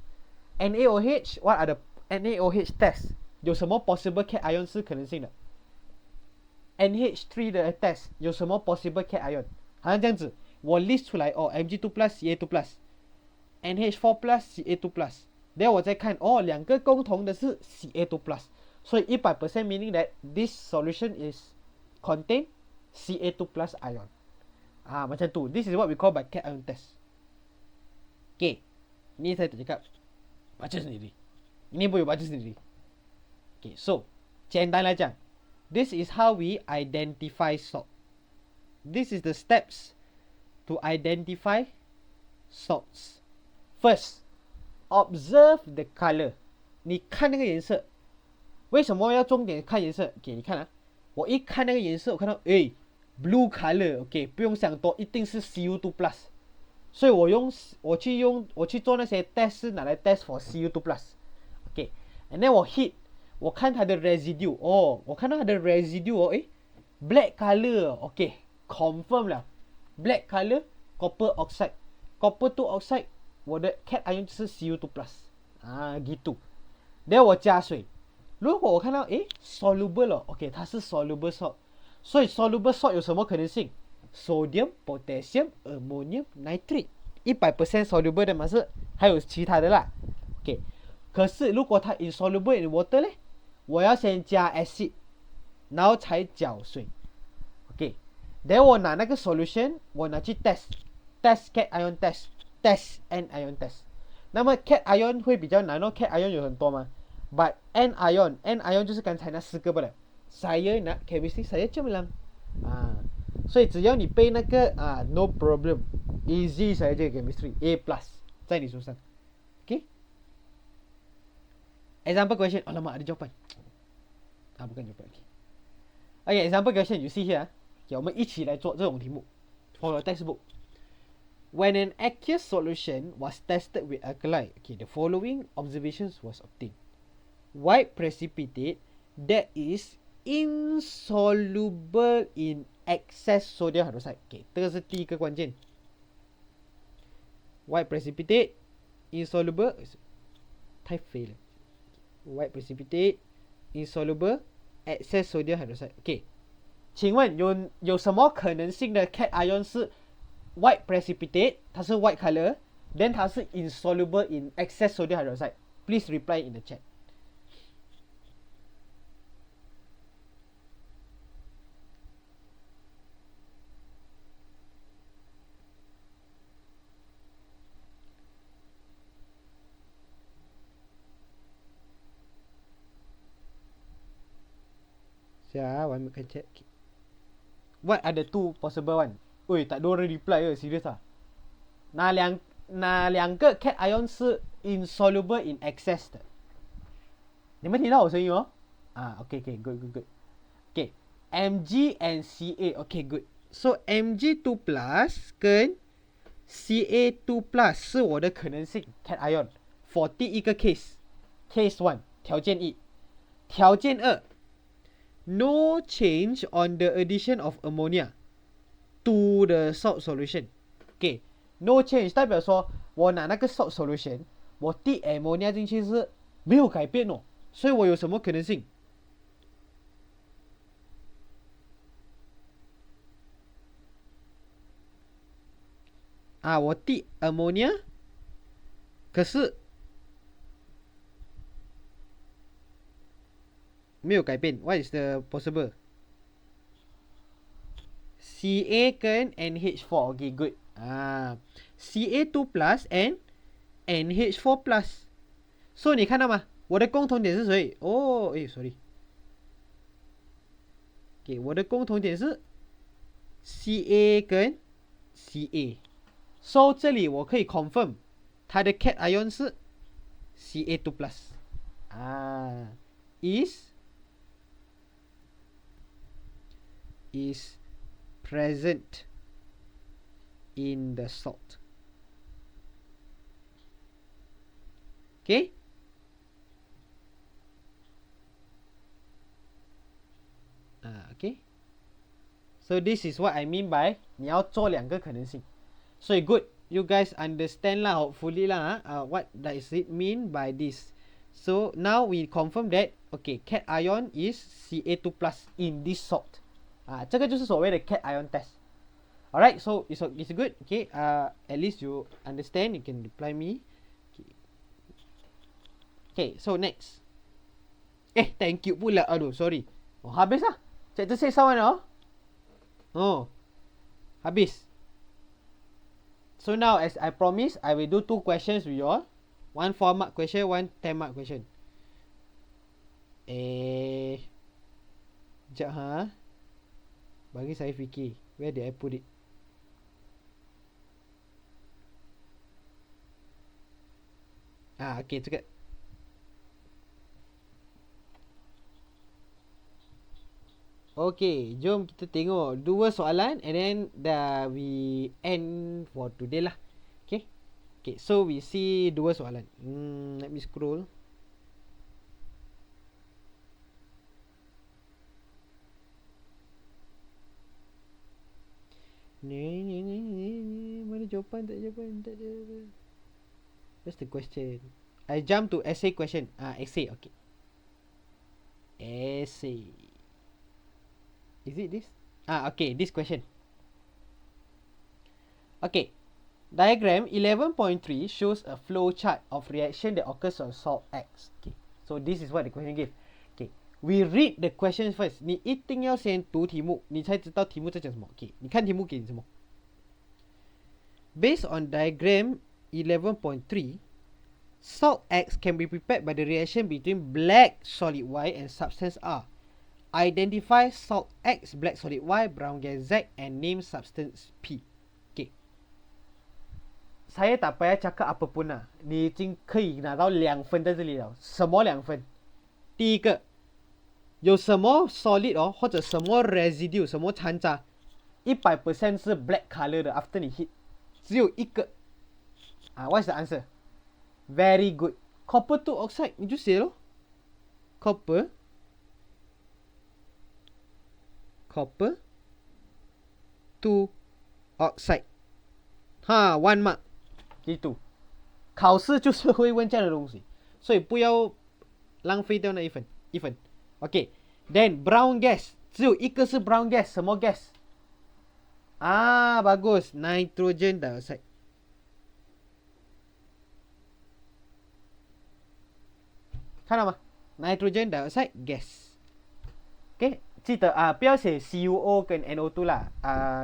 NaOH what are the NaOH test 有什么 possible cation ion 是可能性的？ NH3 的 test 有什么 possible cation ion？ 好像这样子，我 list 出来哦 Mg2 plus Ca2 plus NH4 plus Ca2 plus， 然后我再看哦，两个共同的是 Ca2 plus， 所以 100% meaning that this solution is contain Ca2 plus ion. Macam tu. This is what we call by cation ion test. Okay, ni saya tak cakap, baca sendiri. Ini boleh baca sendiri. Okay, so 简单来讲 this is how we identify salt. This is the steps to identify salts. First, observe the color. 你看那个颜色，为什么要重点看颜色？给你看啊，我一看那个颜色，我看到blue color， OK， 不用想多，一定是 Cu2 plus。所以我去做那些 test 是拿来 test for Cu2 plus，OK，and then 我 hit， 我看它的 residue， 我看到它的 residue black color，OK，confirm 了 ，black color copper oxide，copper 2 oxide， 我的 cation ion 是 Cu2 plus，gitu。然后我加水，如果我看到soluble 了 ，OK， 它是 soluble salt， 所以 soluble salt 有什么可能性？Sodium, potassium, ammonium, nitrate 100% soluble 的嘛，是还有其他的啦。OK， 可是如果它 insoluble in water 呢，我要先加 acid， 然后才搅水。OK， 然后我拿那个 solution， 我拿去 test cation ion test anion test。那么 cation ion 会比较难哦 ，cation ion 有很多嘛。But anion 就是刚才那4个罢了。Saya nak chemistry saya cemerlang。所以只要你背那个no problem easy saja chemistry A plus 在你手上 OK example question alamak ada jawapan bukan jawapan okay example question you see here okay, 我们一起来做这种题目 for your textbook when an aqueous solution was tested with alkali okay the following observations was obtained white precipitate that is insoluble in excess sodium hydroxide. Okay, 这个是第一个关键。White precipitate insoluble 太肥了。White precipitate insoluble excess sodium hydroxide. Okay， 请问有什么可能性的 cation ion 是 white precipitate， 它是 white color， then 它是 insoluble in excess sodium hydroxide? Please reply in the chat. Siap, I makan chat. What are the two possible one? Oi, tak ada orang reply ke? Serius ah? 哪两个 cation ion 是 insoluble in excess 的？你们听到我声音哦？OK, good. Okay, Mg and Ca. Okay, good. So Mg2 plus 跟 Ca2 plus 是我的可能性 cation ion for 第一个 case 1条件1。条件2 no change on the addition of ammonia to the salt solution. Okay, no change 代表说我拿那个 salt solution 我滴 ammonia 进去是没有改变哦，所以我有什么可能性？我滴 ammonia 可是没有改变。What is the possible? Ca 跟 NH4. Okay, good. Ca2 plus and NH4 plus. So 你看到吗？我的共同点是谁？sorry. Okay, 我的共同点是 Ca 跟 Ca. So 这里我可以 confirm 它的 cation ion 是 Ca2 plus. Is present in the salt. Okay? So this is what I mean by 你要做两个可能性。So good, you guys understand lah, hopefully lah. What does it mean by this? So now we confirm that okay, cation is Ca2 plus in this salt. 这个就是所谓的 cation test. Alright, so it's good. Okay, at least you understand. You can reply me. Okay, so next. Thank you pula. Aduh, sorry. Oh, habis lah. Cikgu say someone oh. Oh, habis. So now as I promised, I will do 2 questions with you all. 1 4 mark question, 1 10 mark question. Sekejap ha. Bagi saya fikir. Where did I put it? Okay, cakap. Okay, jom kita tengok 2 soalan and then we end for today lah. Okay. Okay, so we see 2 soalan. Let me scroll. Mana jawapan? Tak ada. What's the question? I jump to essay question. Essay, okay. Essay. Is it this? Okay, this question. Okay. Diagram 11.3 shows a flow chart of reaction that occurs on salt X. Okay. So this is what the question gave. Okay. We read the question first. 你一定要先读题目，你才知道题目在讲什么。Okay. 你看题目给你什么。Based on diagram 11.3, salt X can be prepared by the reaction between black solid Y and substance R. Identify salt X, black solid Y, brown gas Z and name substance P. Okay. saya tak payah cakap apa pun啦，你已经可以拿到2分在这里了。什么2分？第一个，有什么 solid 哦，或者什么 residue， 什么残渣，100% 是 black color 的 after 你 heat， 只有一个。What's the answer? Very good. Copper 2 oxide 你就写咯。Copper 2 oxide 1 mark gitu。考试就是会问这样的东西，所以不要浪费掉那一分。OK， then brown gas 只有一个是 brown gas， 什么 gas？ bagus， nitrogen dioxide。看到吗 ？nitrogen dioxide gas。OK， 记得不要写 CuO 跟 NO2 啦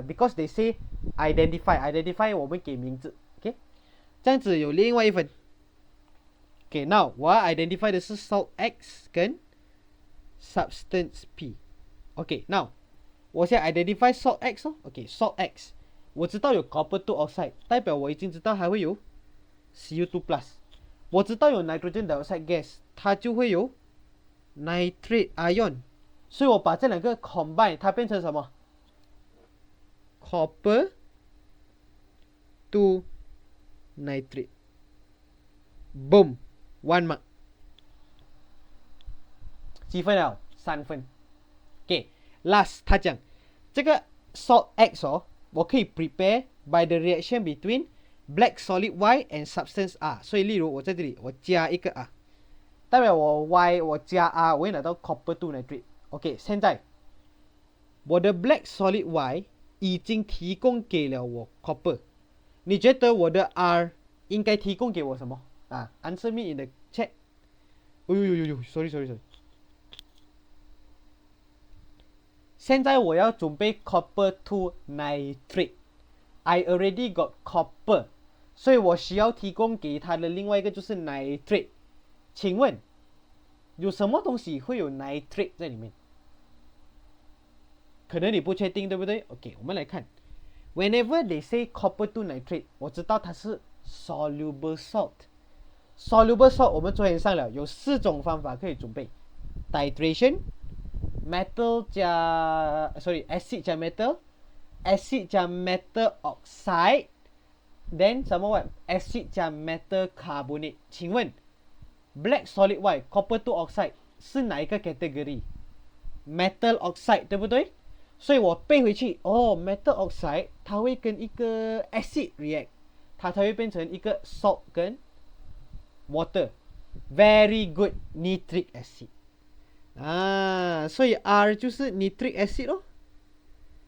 ，because they say identify 我们给名字 ，OK， 这样子有另外一分。OK， now 我要 identify 的是 salt X 跟 substance P。OK， now 我先 identify salt X 哦。OK， salt X 我知道有 copper 2 oxide， 代表我已经知道还会有 Cu2 plus。我知道有 nitrogen dioxide gas， 它就会有 nitrate ion。所以我把这两个 combine， 它变成什么 ？Copper 2 nitrate。Boom， 1 mark。几分了？3分。OK， last 他讲这个 salt X 哦，我可以 prepare by the reaction between black solid Y and substance R。所以例如我在这里我加一个 R， 代表我 Y 我加 R， 我会拿到 copper 2 nitrate。OK， 现在我的 black solid Y 已经提供给了我 copper， 你觉得我的 R 应该提供给我什么？Answer me in the chat。sorry。现在我要准备 copper 2 nitrate。I already got copper， 所以我需要提供给它的另外一个就是 nitrate。请问有什么东西会有 nitrate 在里面？可能你不确定，对不对 ？OK， 我们来看。Whenever they say copper 2 nitrate， 我知道它是 soluble salt。soluble salt 我们昨天上了，有4种方法可以准备 ：titration、metal 加 acid 加 metal、acid 加 metal oxide，then 什么 acid 加 metal carbonate。请问 black solid Y copper 2 oxide 是哪一个 category？ metal oxide 对不对？所以我背回去，哦，metal oxide 它会跟一个 acid react， 它才会变成一个 salt 跟 water。Very good nitric acid。所以 R 就是 nitric acid 咯。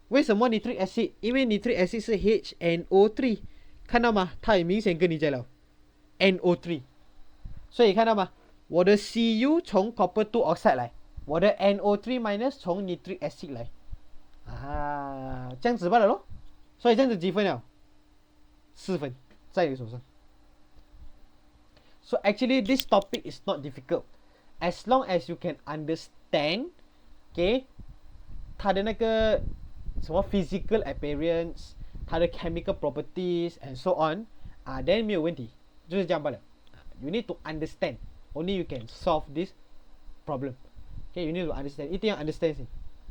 为什么 nitric acid？ 因为 nitric acid 是 HNO3， 看到吗？它也明显跟你讲了 NO3。所以看到吗？我的 Cu 从 copper 2 oxide 来，我的 NO3 minus 从 nitric acid 来。这样子罢了咯。所以这样子几分了？4分，在你手上。So actually this topic is not difficult as long as you can understand, okay, 它的那个什么 physical appearance， 它的 chemical properties and so on， then 没有问题，就是这样罢了。You need to understand, only you can solve this problem. Okay, you need to understand， 一定要 understand 先。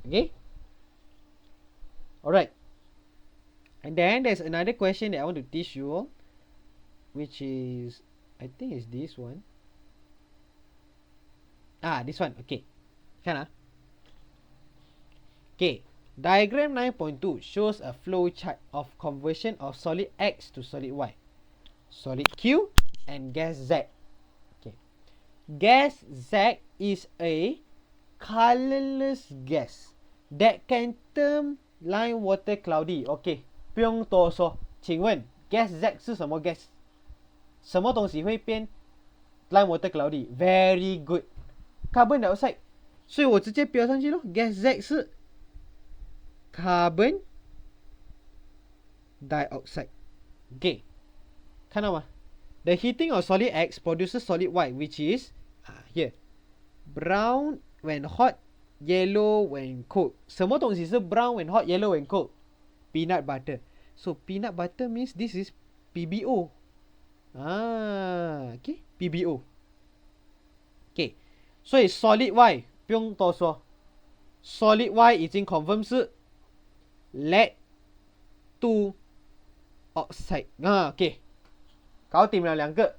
Okay, alright. And then there's another question that I want to teach you all, which is, I think it's this one. This one. Okay, kan Okay, diagram 9.2 shows a flow chart of conversion of solid X to solid Y, solid Q, and gas Z. Okay, gas Z is a colorless gas that can turn lime water cloudy. Okay, 不用多说，请问 gas Z 是什么 gas？ 什么东西会变 lime water cloudy？ Very good, carbon dioxide。所以我直接标上去咯 ，gas Z 是 carbon dioxide. Okay, 看到吗？ The heating of solid X produces solid Y, which is here, brown when hot, yellow when cold. 什么东西是 brown when hot, yellow when cold? Peanut butter. So peanut butter means this is PBO. Okay, PBO. Okay, 所以 solid Y 不用多说， solid Y 已经 confirm 是 lead to oxide。OK， 搞定了两个。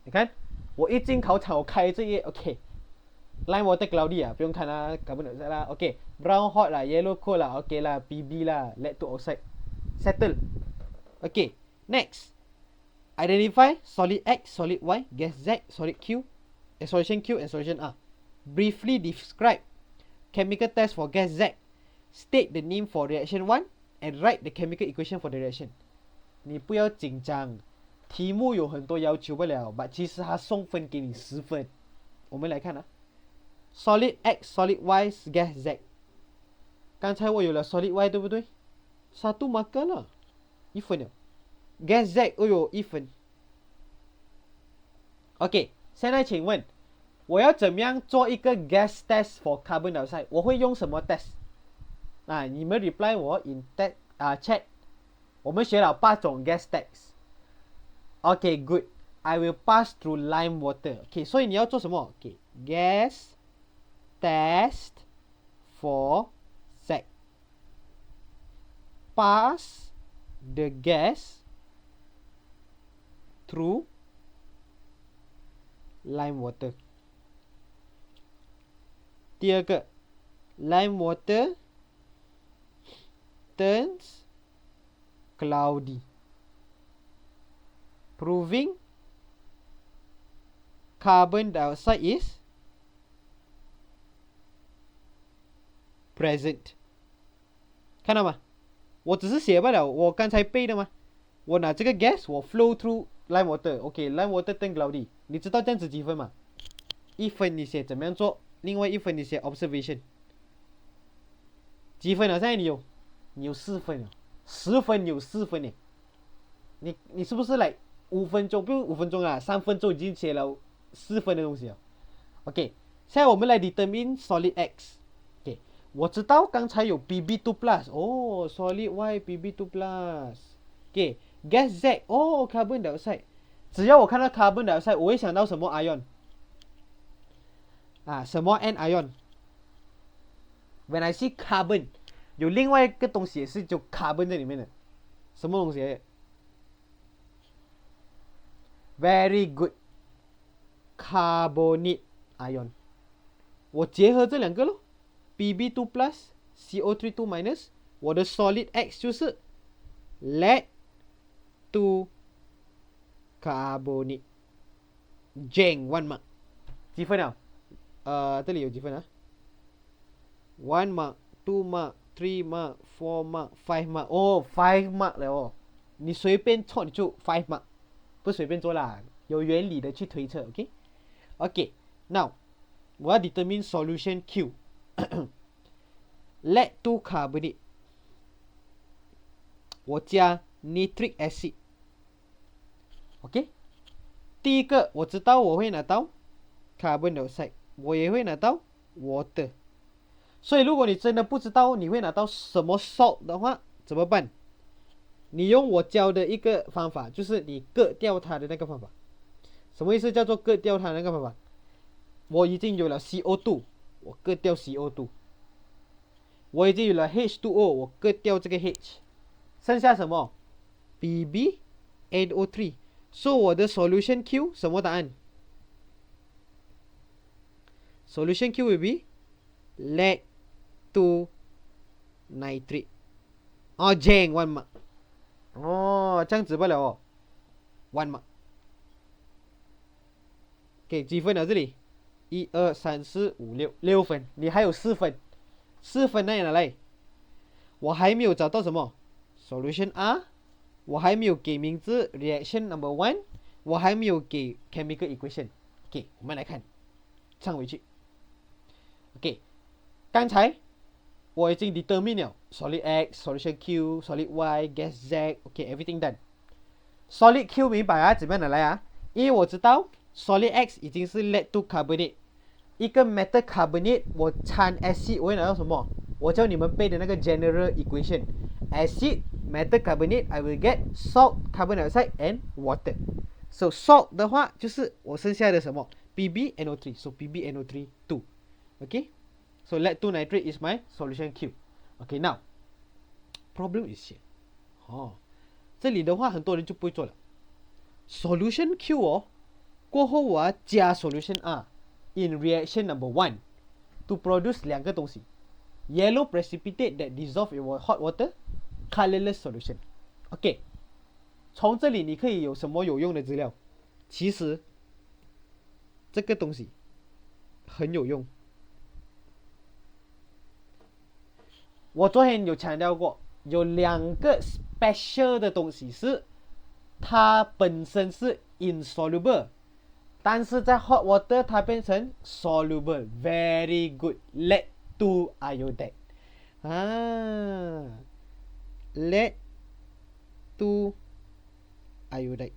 你看，我一进考场我开这页 OK。Lime water cloudy 不用看啦，carbon dioxide 啦 OK， brown hot 啦 yellow cold 啦 OK 啦 PB 啦 lead to oxide settle。 OK, next, identify solid X, solid Y, gas Z, solid Q, solution Q and solution R. Briefly describe chemical test for gas Z. State the name for reaction 1 and write the chemical equation for the reaction. 你不要紧张，题目有很多要求不了， but 其实它送分给你10分。我们来看solid X, solid Y, gas Z。 刚才我有了 solid Y 对不对？1 marker 了，1分了。 gas Z 1分。 OK， 现在请问我要怎么样做一个 gas test for carbon dioxide？ 我会用什么 test？ 你们 reply 我 in chat。 我们学了8种 gas test。 OK, good, I will pass through lime water. OK， 所以你要做什么？ OK, gas test for Z. Pass the gas through lime water. 第二个 lime water turns cloudy, proving carbon dioxide is present. 看到吗？我只是写罢了，我刚才背的吗？我拿这个 gas 我 flow through lime water. OK, lime water turn cloudy. 你知道这样子几分吗？1分你写怎么样做，另外1分你写 observation。 几分了？现在你有4分了，10分有4分耶。你是不是来5分钟？不用5分钟啦，3分钟已经写了4分的东西了。 OK， 现在我们来 determine solid X。 OK， 我知道刚才有 PB2 plus， solid Y PB2 plus。 OK， gas Z， carbon dioxide。 只要我看到 carbon dioxide 我会想到什么 ion？ 什么 N ion？ When I see carbon， 有另外一个东西也是就 carbon 在里面的，什么东西？Very good, carbonate ion。 我结合这两个咯， PB2 plus CO3 2 minus 我的 solid X 就是 lead 2 carbonate Jeng 1 mark 几分了？这里有几分啊？1 mark 2 mark 3 mark 4 mark 5 mark 哦5 mark 了哦，你随便错你就5 mark， 不随便做啦，有原理的去推测 OK now 我要 determine solution Q lead 2 carbonate 我加 nitric acid OK， 第一个我知道我会拿到 carbon dioxide， 我也会拿到 water， 所以如果你真的不知道你会拿到什么 salt 的话怎么办？你用我教的一个方法，就是你割掉它的那个方法。什么意思叫做割掉它的那个方法？我已经有了 CO2， 我割掉 CO2， 我已经有了 H2O， 我割掉这个 H， 剩下什么 PbNO3， 所以我的 solution Q 什么答案？ Solution Q will be lead 2 nitrate 哦 Jeng 1 mark 哦，这样子不了哦，1 mark。给几分了？这里1 2 3 4 5 6 6分，你还有4分，4分那里哪来？我还没有找到什么 solution R， 我还没有给名字 reaction number 1， 我还没有给 chemical equation。OK， 我们来看，唱回去。OK， 刚才我已经 determine 了 solid X solution Q solid Y gas Z OK，everything done。 solid Q 明白啊？怎么样的来啊？因为我知道 solid X 已经是 lead 2 carbonate， 一个 metal carbonate 我掺 acid 我会拿到什么？我教你们背的那个 general equation， acid metal carbonate I will get salt carbon dioxide and water。 so salt 的话就是我剩下的什么 PbNO3， so PbNO3 2 OK， so lead 2 nitrate is my solution Q。 OK now problem is here， 这里的话很多人就不会做了。 solution Q 哦，过后我要加 solution R in reaction number 1 to produce 两个东西， yellow precipitate that dissolve in hot water colorless solution。 OK， 从这里你可以有什么有用的资料？其实这个东西很有用，我昨天有强调过，有两个 special 的东西是它本身是 insoluble， 但是在 hot water 它变成 soluble。 Very good， lead 2 iodide lead 2 iodide。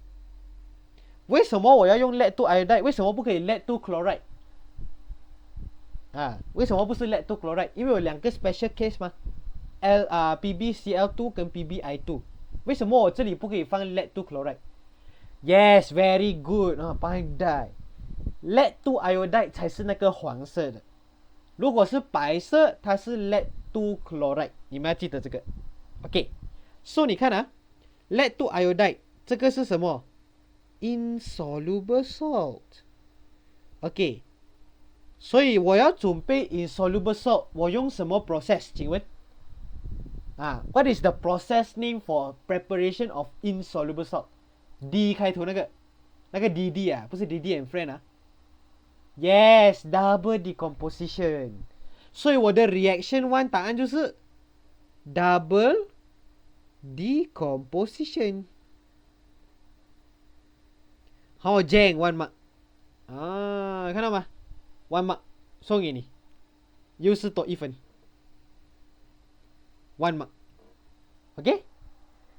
为什么我要用 lead 2 iodide？ 为什么不可以 lead 2 chloride？ 为什么不是 lead 2 chloride？ 因为有两个 special case 嘛， PbCl2 跟 PbI2。 为什么我这里不可以放 lead 2 chloride？ Yes very good， pandai。 lead 2 iodide 才是那个黄色的，如果是白色它是 lead 2 chloride， 你们要记得这个。 OK， so 你看lead 2 iodide 这个是什么？ insoluble salt。 OK， 所以我要准备 insoluble salt， 我用什么 process？ 请问what is the process name for preparation of insoluble salt？ D 开头那个 DD 不是 DD and friend Yes， double decomposition。 所以我的 reaction 1答案就是 double decomposition。 好，Jeng 1 mark 看到吗？1 mark 送给你，又是多1分。1 mark OK，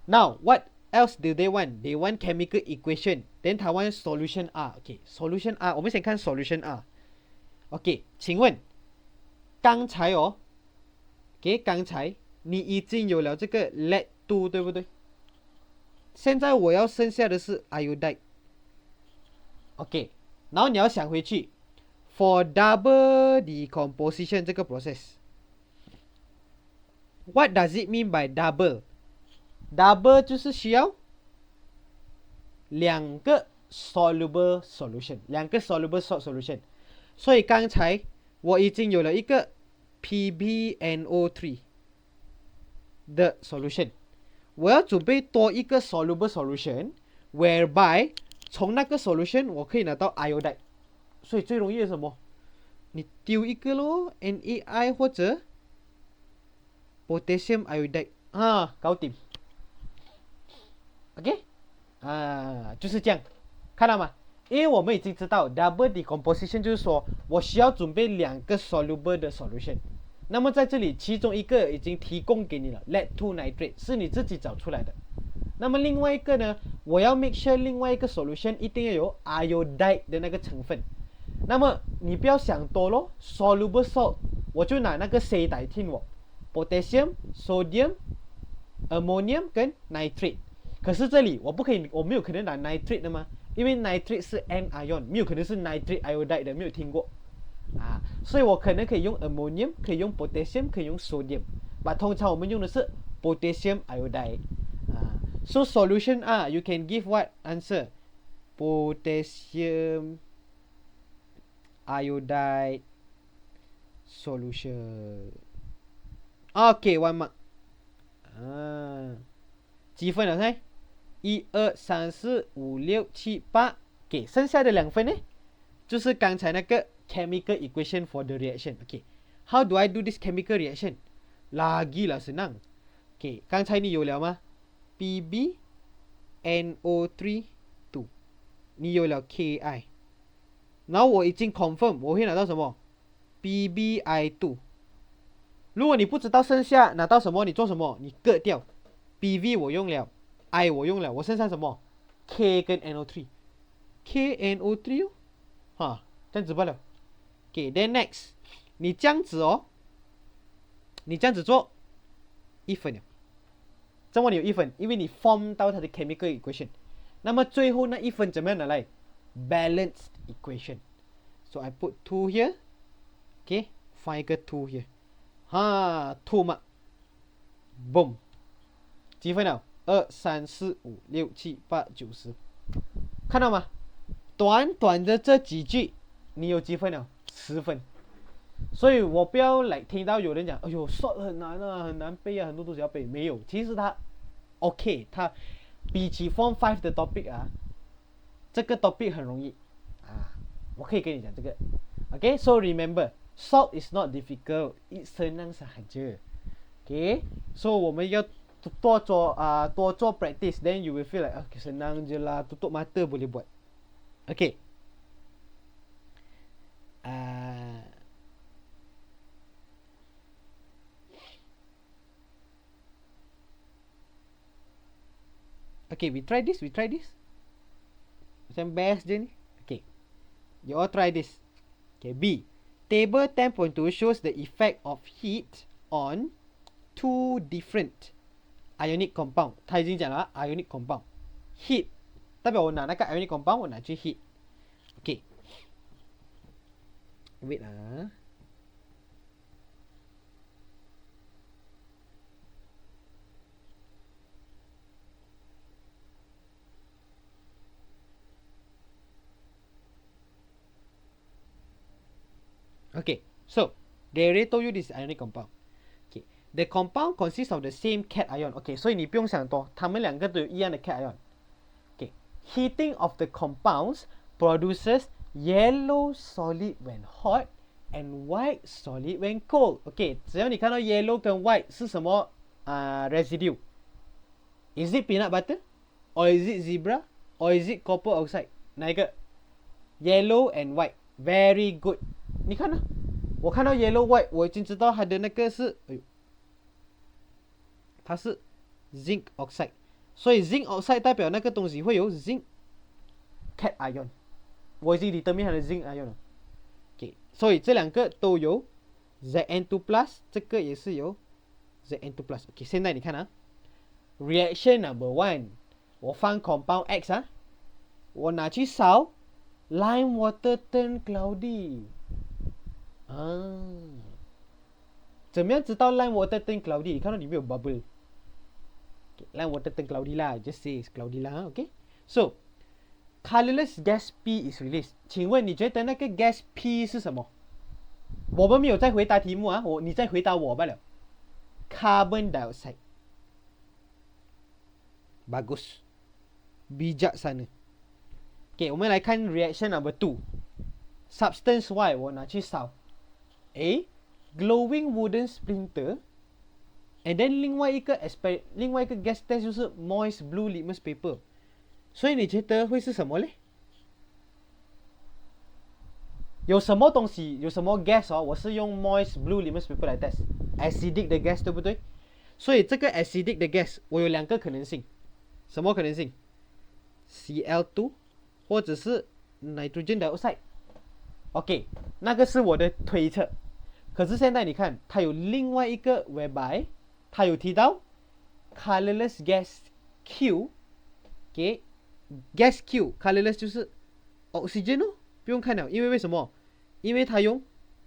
now what else do they want? They want chemical equation， then 他 want solution R。 OK， solution R 我们先看 solution R。 OK， 请问刚才刚才你已经有了这个 lead 2对不对？现在我要剩下的是 iodide。 OK， 然后你要想回去 for double decomposition 这个 process， what does it mean by double？ double 就是需要两个 soluble solution， 两个 soluble salt solution。 所以刚才我已经有了一个 PbNO3 的 solution。我要准备多一个 soluble solution whereby 从那个 solution 我可以拿到 iodide。所以最容易的是什么？你丢一个咯 NaI 或者 potassium iodide 啊，搞定。OK 啊，就是这样，看到吗？因为我们已经知道 double decomposition 就是说我需要准备2个 soluble 的 solution。那么在这里其中一个已经提供给你了 lead 2 nitrate 是你自己找出来的。那么另外一个呢，我要 make sure 另外一个 solution 一定要有 iodide 的那个成分。那么你不要想多咯 soluble salt 我就拿那个 C 代替我 potassium sodium ammonium 跟 nitrate。可是这里我没有可能拿 nitrate 的嘛，因为 nitrate 是 anion 没有可能是 nitrate iodide 的，没有听过啊，所以我可能可以用 ammonium 可以用 potassium 可以用 sodium， 通常我们用的是 potassium iodide so solution you can give what answer potassium iodide solution OK 1 mark 几分了噻？1、2、3、4、5、6、7、8，给剩下的2分呢，就是刚才那个 chemical equation for the reaction。OK， how do I do this chemical reaction？ lagi lah senang。OK， 刚才你有了吗 ？PbNO3 2， 你有了 Ki， 然后我已经 confirm， 我会拿到什么 ？PbI2。如果你不知道剩下拿到什么，你做什么？你割掉。PV 我用了 ，I 我用了，我剩下什么 ？K 跟 NO3，KNO3 哦，这样子罢了。OK，then next， 你这样子哦，你这样子做1分了。怎么你有1分？因为你 form 到它的 chemical equation。那么最后那1分怎么样拿来 ？balanced equation。So I put 2 here，OK， 放一个2 here， 2 mark， boom。几分了？2、3、4、5、6、7、8、9、10，看到吗？短短的这几句，你有几分了？10分。所以我不要来听到有人讲，哎呦 ，short 很难啊，很难背啊，很多东西要背。没有，其实它 OK， 它比起 Form 5的 topic 这个 topic 很容易我可以跟你讲这个。OK，so remember，salt is not difficult，it senang sahaja。OK，so 我们要多做 practice，then you will feel like senang je lah, tutup mata boleh buat. Okay. Okay, we try this. Macam best je ni. Okay. You all try this. Okay, B. Table 10.2 shows the effect of heat on 2 different ionic compound， 他已经讲了 ionic compound heat， 代表我拿那个 ionic compound 我拿去 heat。 OK， wait Okay, so they already told you this is ionic compound. The compound consists of the same cation. OK， 所以你不用想多，它们2个都有一样的 cation。OK， heating of the compounds produces yellow solid when hot and white solid when cold。 OK， 只要你看到 yellow 跟 white 是什么residue？ Is it peanut butter? Or is it zebra? Or is it copper oxide? 哪一个 ？Yellow and white， very good。你看我看到 yellow white， 我已经知道它的那个是，它是 zinc oxide， 所以 zinc oxide 代表那个东西会有 zinc cation， 我已经 determine 它的 zinc ion 了。OK， 所以这2个都有 Zn2+， 这个也是有 Zn2+。OK， 现在你看reaction number 1， 我放 compound X我拿去烧 lime water turn cloudy。怎么样知道 lime water turn cloudy？ 你看到里面有 bubble。Lime water turn cloudy lah, just say it's cloudy lah. Okay, so colorless gas P is released。请问你觉得那个 gas P 是什么我们没有在回答题目啊，你在回答我罢了。Carbon dioxide. Bagus. Bijaksana. Okay, 我们来看 reaction number 2. Substance Y 我拿去烧。A. Glowing wooden splinter. And then 另外一个 gas test 就是 moist blue litmus paper. 所以你觉得会是什么嘞？有什么东西，有什么 gas 哦？我是用 moist blue litmus paper 来 test acidic 的 gas 对不对？所以这个 acidic 的 gas 我有两个可能性，什么可能性 ？Cl2 或者是 nitrogen dioxide。OK， 那个是我的推测。可是现在你看，它有另外一个 whereby 它有提到 colorless gas Q。OK，gas Q colorless 就是 oxygen 哦，不用看了，因为为什么？因为它用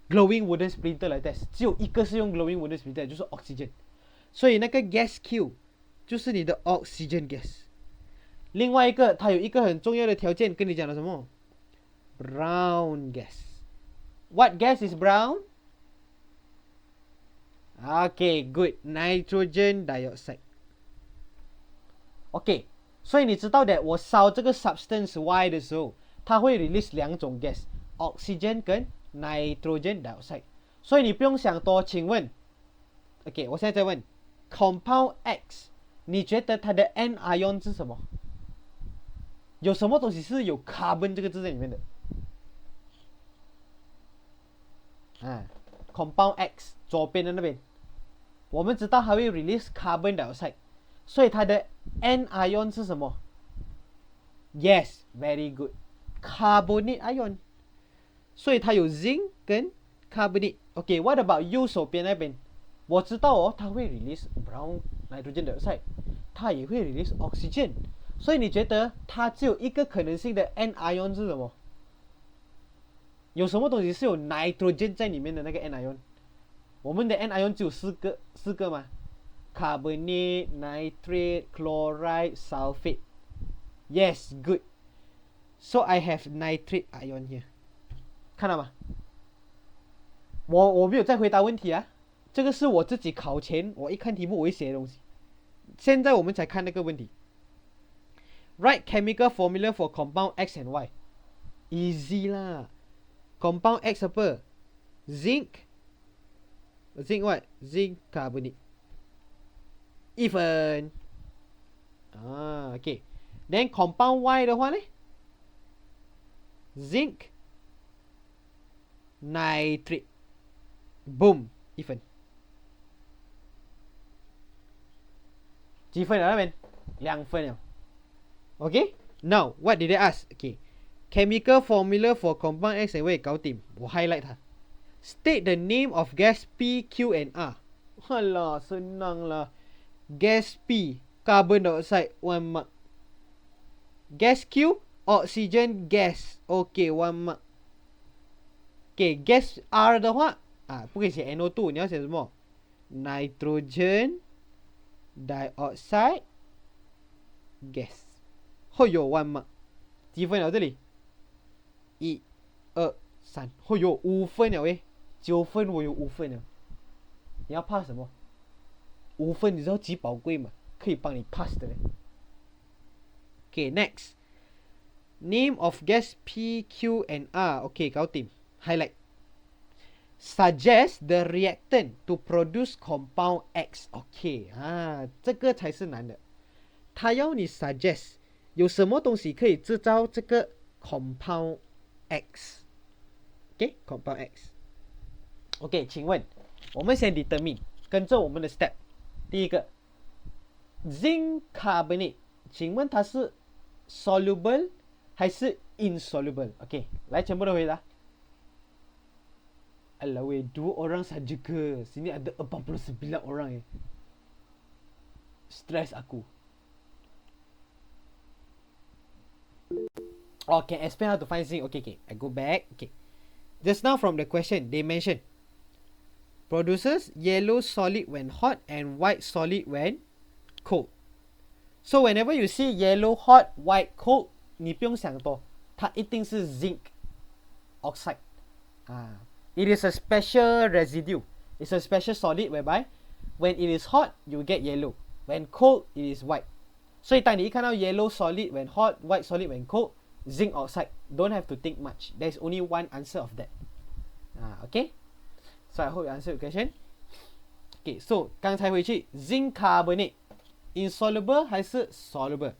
glowing wooden splinter 来 test， 只有一个是用 glowing wooden splinter， 就是 oxygen， 所以那个 gas Q 就是你的 oxygen gas。另外一个，它有一个很重要的条件，跟你讲了什么 ？brown gas。What gas is brown? Okay, good. Nitrogen dioxide. Okay， 所以你知道的，我烧这个 substance Y 的时候，它会 release 两种 gas，oxygen 跟 nitrogen dioxide。所以你不用想多，请问 ，OK， 我现在在问 compound X， 你觉得它的 anion 是什么？有什么东西是有 carbon 这个字在里面的？compound X 左边的那边，我们知道它会 release carbon dioxide， 所以它的 anion 是什么 ？Yes, very good. Carbonate ion， 所以它有 zinc 跟 carbonate。OK，what about 右手边那边？我知道哦，它会 release brown nitrogen dioxide， 它也会 release oxygen。所以你觉得它只有一个可能性的 anion 是什么？有什么东西是有 nitrogen 在里面的那个 anion？ 我们的 anion 只有四个嘛 ，carbonate, nitrate, chloride, sulfate. Yes, good. So I have nitrate ion here. 看到吗？我没有在回答问题啊，这个是我自己考前我一看题目我会写的东西。现在我们才看那个问题。Write chemical formula for compound X and Y. Easy 啦。Compound X apa? Zinc what? Zinc carbonate. Even. Okay. Then compound Y 的话呢 Zinc nitrate. Boom. Even. 几分了那边？2分了。Okay? Now, what did they ask? Okay. Chemical formula for compound X and Y 搞定，我 highlight 它。State the name of gas P, Q and R. Alah, senang lah. Gas P, carbon dioxide, 1 mark. Gas Q, oxygen gas. Okay, 1 mark. Okay, gas R 的话不可以写 NO2， 你要写什么 ？Nitrogen dioxide gas. 会有 1 mark。几分了这里？1、2、3，会有5分了诶，9分我有5分了。你要怕什么？5分你知道极宝贵嘛？可以帮你 pass 的嘞。Okay, next. Name of gas P, Q and R. Okay, 搞定。Highlight. Suggest the reactant to produce compound X. Okay, 这个才是难的。他要你 suggest 有什么东西可以制造这个 compound X。Okay, compound X. Okay, 请问我们先 determine， 跟着我们的 step。第一个 zinc carbonate， 请问它是 soluble 还是 insoluble？ Okay, 来全部的回答。Alah weh, 2 orang saja ke? Sini ada 49 orang Stress aku. Okay, explain how to find zinc. Okay, I go back. Okay. Just now from the question, they mentioned produces yellow solid when hot and white solid when cold. So whenever you see yellow hot, white cold， 你不用想多，它一定是 zinc oxide。It is a special residue. It's a special solid whereby when it is hot, you get yellow. When cold, it is white. 所以当你一看到 yellow solid when hot, white solid when cold, zinc oxide. Don't have to think much. There's only one answer of that. Okay? So I hope you answered the question. Okay, so 刚才回去 zinc carbonate insoluble 还是 soluble？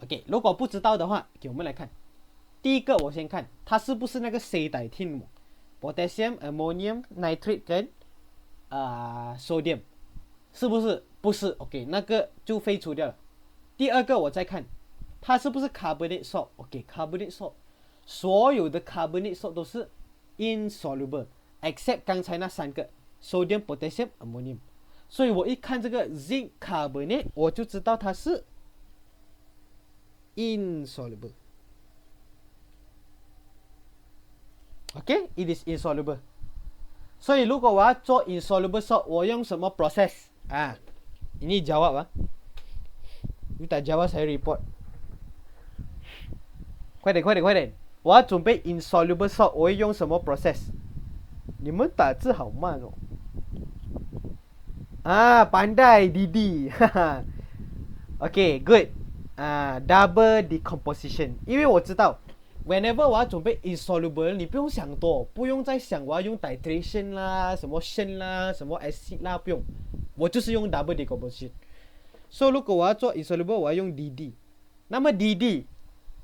OK， 如果不知道的话，给我们来看。第一个我先看它是不是那个 C.H.I.P 天网 ，potassium、ammonium、nitrate 跟sodium， 是不是？不是 ，OK， 那个就废除掉了。第二个我再看它是不是 carbonate salt，OK，carbonate salt， 所有的 carbonate salt 都是 insoluble except 刚才那三个 sodium、potassium、ammonium， 所以我一看这个 zinc carbonate， 我就知道它是 insoluble。OK， it is insoluble。所以如果我要做 insoluble salt， 我用什么 process？ ini jawab你tak jawab saya report。快点！我要准备 insoluble salt， 我会用什么 process？ 你们打字好慢哦。pandai Didi， 哈哈。OK， good。double decomposition， 因为我知道 whenever 我要准备 insoluble， 你不用想多，不用再想我要用 titration 啦，什么 shen 啦，什么 acid 啦，不用，我就是用 double decomposition。所以如果我要做 insoluble， 我要用 DD。那么 DD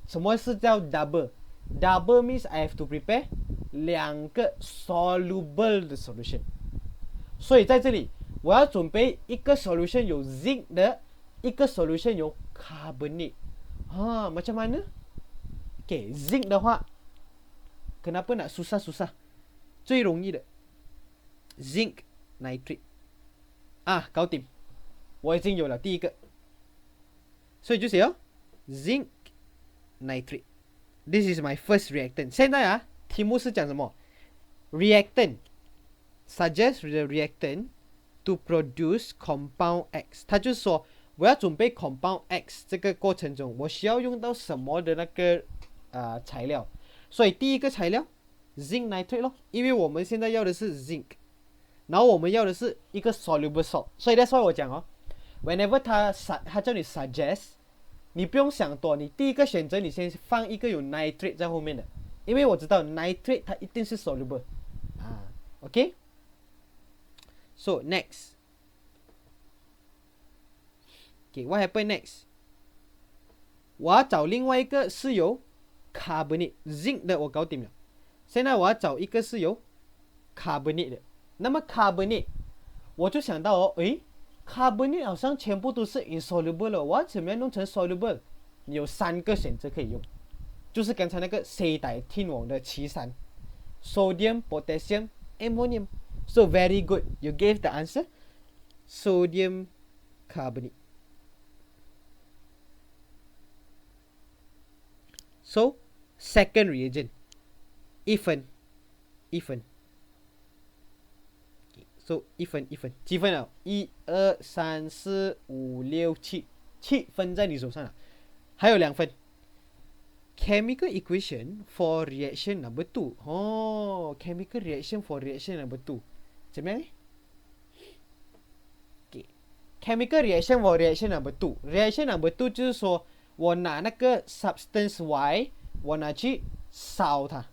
什么是叫 double？Double means I have to prepare 两个 soluble 的 solution。所以在这里我要准备一个 solution 有 zinc 的，一个 solution 有 carbonate。macam mana？ Okay， zinc 的话 kenapa nak susah-susah？ 最容易的 zinc nitrate。搞定，我已经有了第一个，所以就写zinc nitrate。This is my first reactant。 现在题目是讲什么 ？Reactant suggest the reactant to produce compound X。 它就是说我要准备 compound X 这个过程中，我需要用到什么的那个材料。所以第一个材料 zinc nitrate 咯，因为我们现在要的是 zinc， 然后我们要的是一个 soluble salt。所以that's why我讲whenever 他叫你 suggest，你不用想多，你第一个选择你先放一个有 nitrate 在后面的，因为我知道 nitrate 它一定是 soluble。OK， so next， okay， what happened next？ 我要找另外一个是有 carbonate zinc 的，我搞定了。现在我要找一个是有 carbonate 的，那么 carbonate 我就想到carbonate 好像全部都是 insoluble 了，我要怎么样弄成 soluble？ 你有三个选择可以用，就是刚才那个 C.H.I.P 天网的其三 ：sodium、potassium、ammonium。So very good, you gave the answer. Sodium carbonate. So second reagent, even. So 一分几分了？1、2、3、4、5、6、7分在你手上了，还有2分。Chemical equation for reaction number 2。chemical reaction for reaction number 2， 怎么样？Chemical reaction for reaction number 2。reaction number 2就是说我拿那个 substance Y， 我拿去烧它，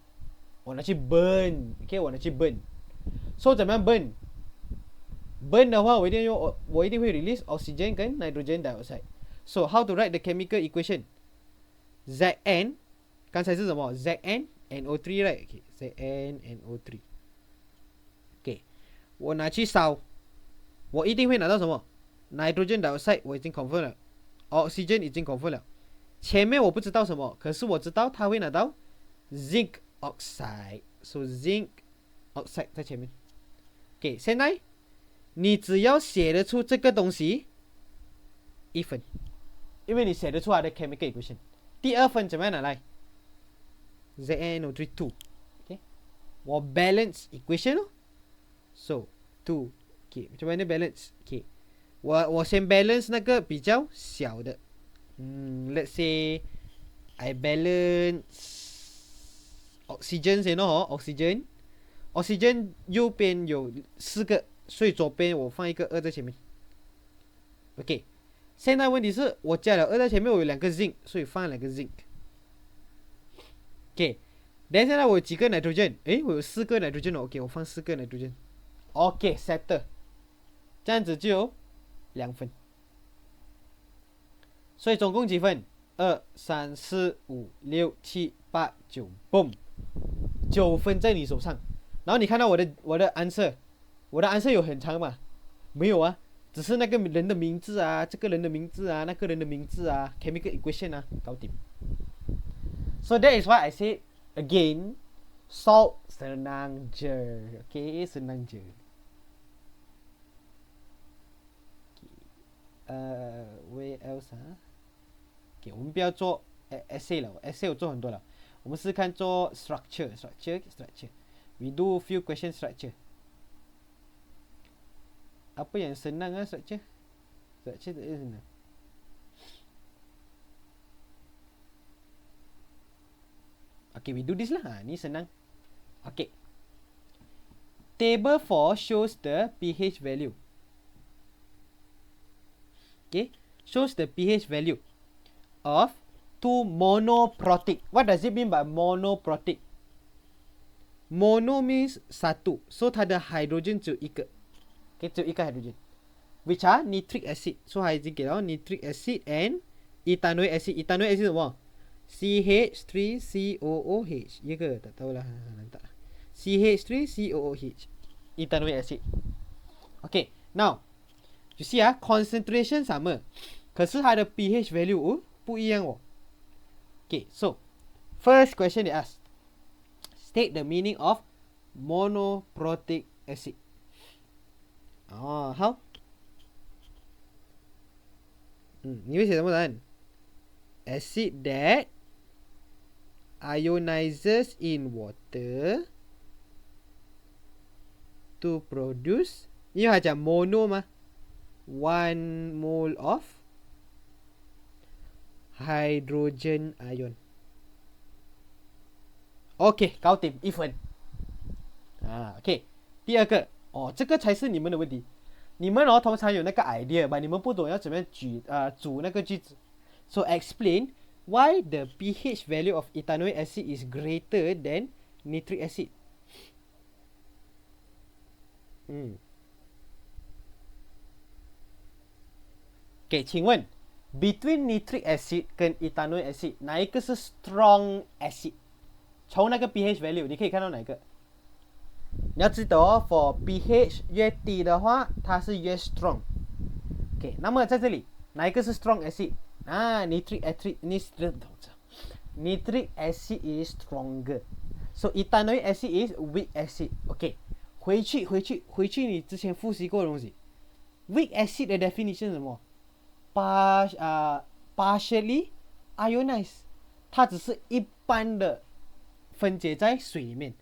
我拿去 burn， 我拿去 burn。So 怎么样 burn？Burn 的话，我一定会 release oxygen 跟 nitrogen dioxide。So how to write the chemical equation？ Zn 刚才是什么 ？Zn NO3 right？ Zn NO3。OK， 我拿去烧，我一定会拿到什么 ？Nitrogen dioxide 我已经 confirm 了 ，oxygen 已经 confirm 了。前面我不知道什么，可是我知道它会拿到 zinc oxide。So zinc oxide 在前面。OK， 现在你只要写得出这个东西1分，因为你写得出来的 chemical equation。第2分怎么样拿来 ？ZnO3 2，OK， 我 balance equation 咯。So 2，OK， macam mana balance？OK， 我先 balance 那个比较小的，let's say I balance oxygen 先哦 oxygen 右边有4个，所以左边我放一个2在前面。OK， 现在问题是我加了2在前面，我有2个 zinc， 所以放2个 zinc。OK， 等现在我有几个 nitrogen？ 诶，我有4个 nitrogen 哦。OK， 我放4个 nitrogen。OK， settle， 这样子就有2分。所以总共几分？2、3、4、5、6、7、8、9 ，boom， 9分在你手上。然后你看到我的 answer， 我的 answer 有很长吗？没有啊，只是那个人的名字啊，这个人的名字啊，那个人的名字啊 ，chemical equation 啊，搞定。So that is why I say again, salt senang je, okay, senang je. Where else 啊 ？OK， 我们不要做 essay 了 ，essay 我做很多了。我们试看做 structure。We do few question structure. Apa yang senang structure? Structure tak ada senang. Okay, we do this lah. Ni senang. Okay. Table 4 shows the pH value. Okay, shows the pH value of 2 monoprotic. What does it mean by monoprotic? Mono means 1, so 它的 hydrogen 只有1个。Okay, 只有1个 hydrogen. Which are nitric acid. So 还是给到 nitric acid and ethanoic acid. Ethanoic acid 什么？ CH3COOH. Ya ke? Tak tahulah. Tak. CH3COOH. Ethanoic acid. Okay, now you see concentration sama，可是它的 pH value 不一样哦。Okay, so first question they ask, state the meaning of monoprotic acid. How? 你会写什么答案？ Acid that ionizes in water to produce， 因为它讲 mono 嘛，1 mole of hydrogen ion。 OK， 搞定1分。OK， 第二个这个才是你们的问题。你们通常有那个 idea， 但你们不懂要怎么样组那个句子。So explain why the pH value of ethanoic acid is greater than nitric acid. Okay， 请问 between nitric acid 跟 ethanoic acid 哪一个是 strong acid？ 从那个 pH value 你可以看到哪一个？你要知道for pH 越低的话，它是越 strong。Okay， 那么在这里哪一个是 strong acid？ nitric acid is stronger. So ethanoic acid is weak acid. Okay， 回去你之前复习过的东西。Weak acid 的 definition 是什么？partially ionized， 它只是一般的分解在水里面。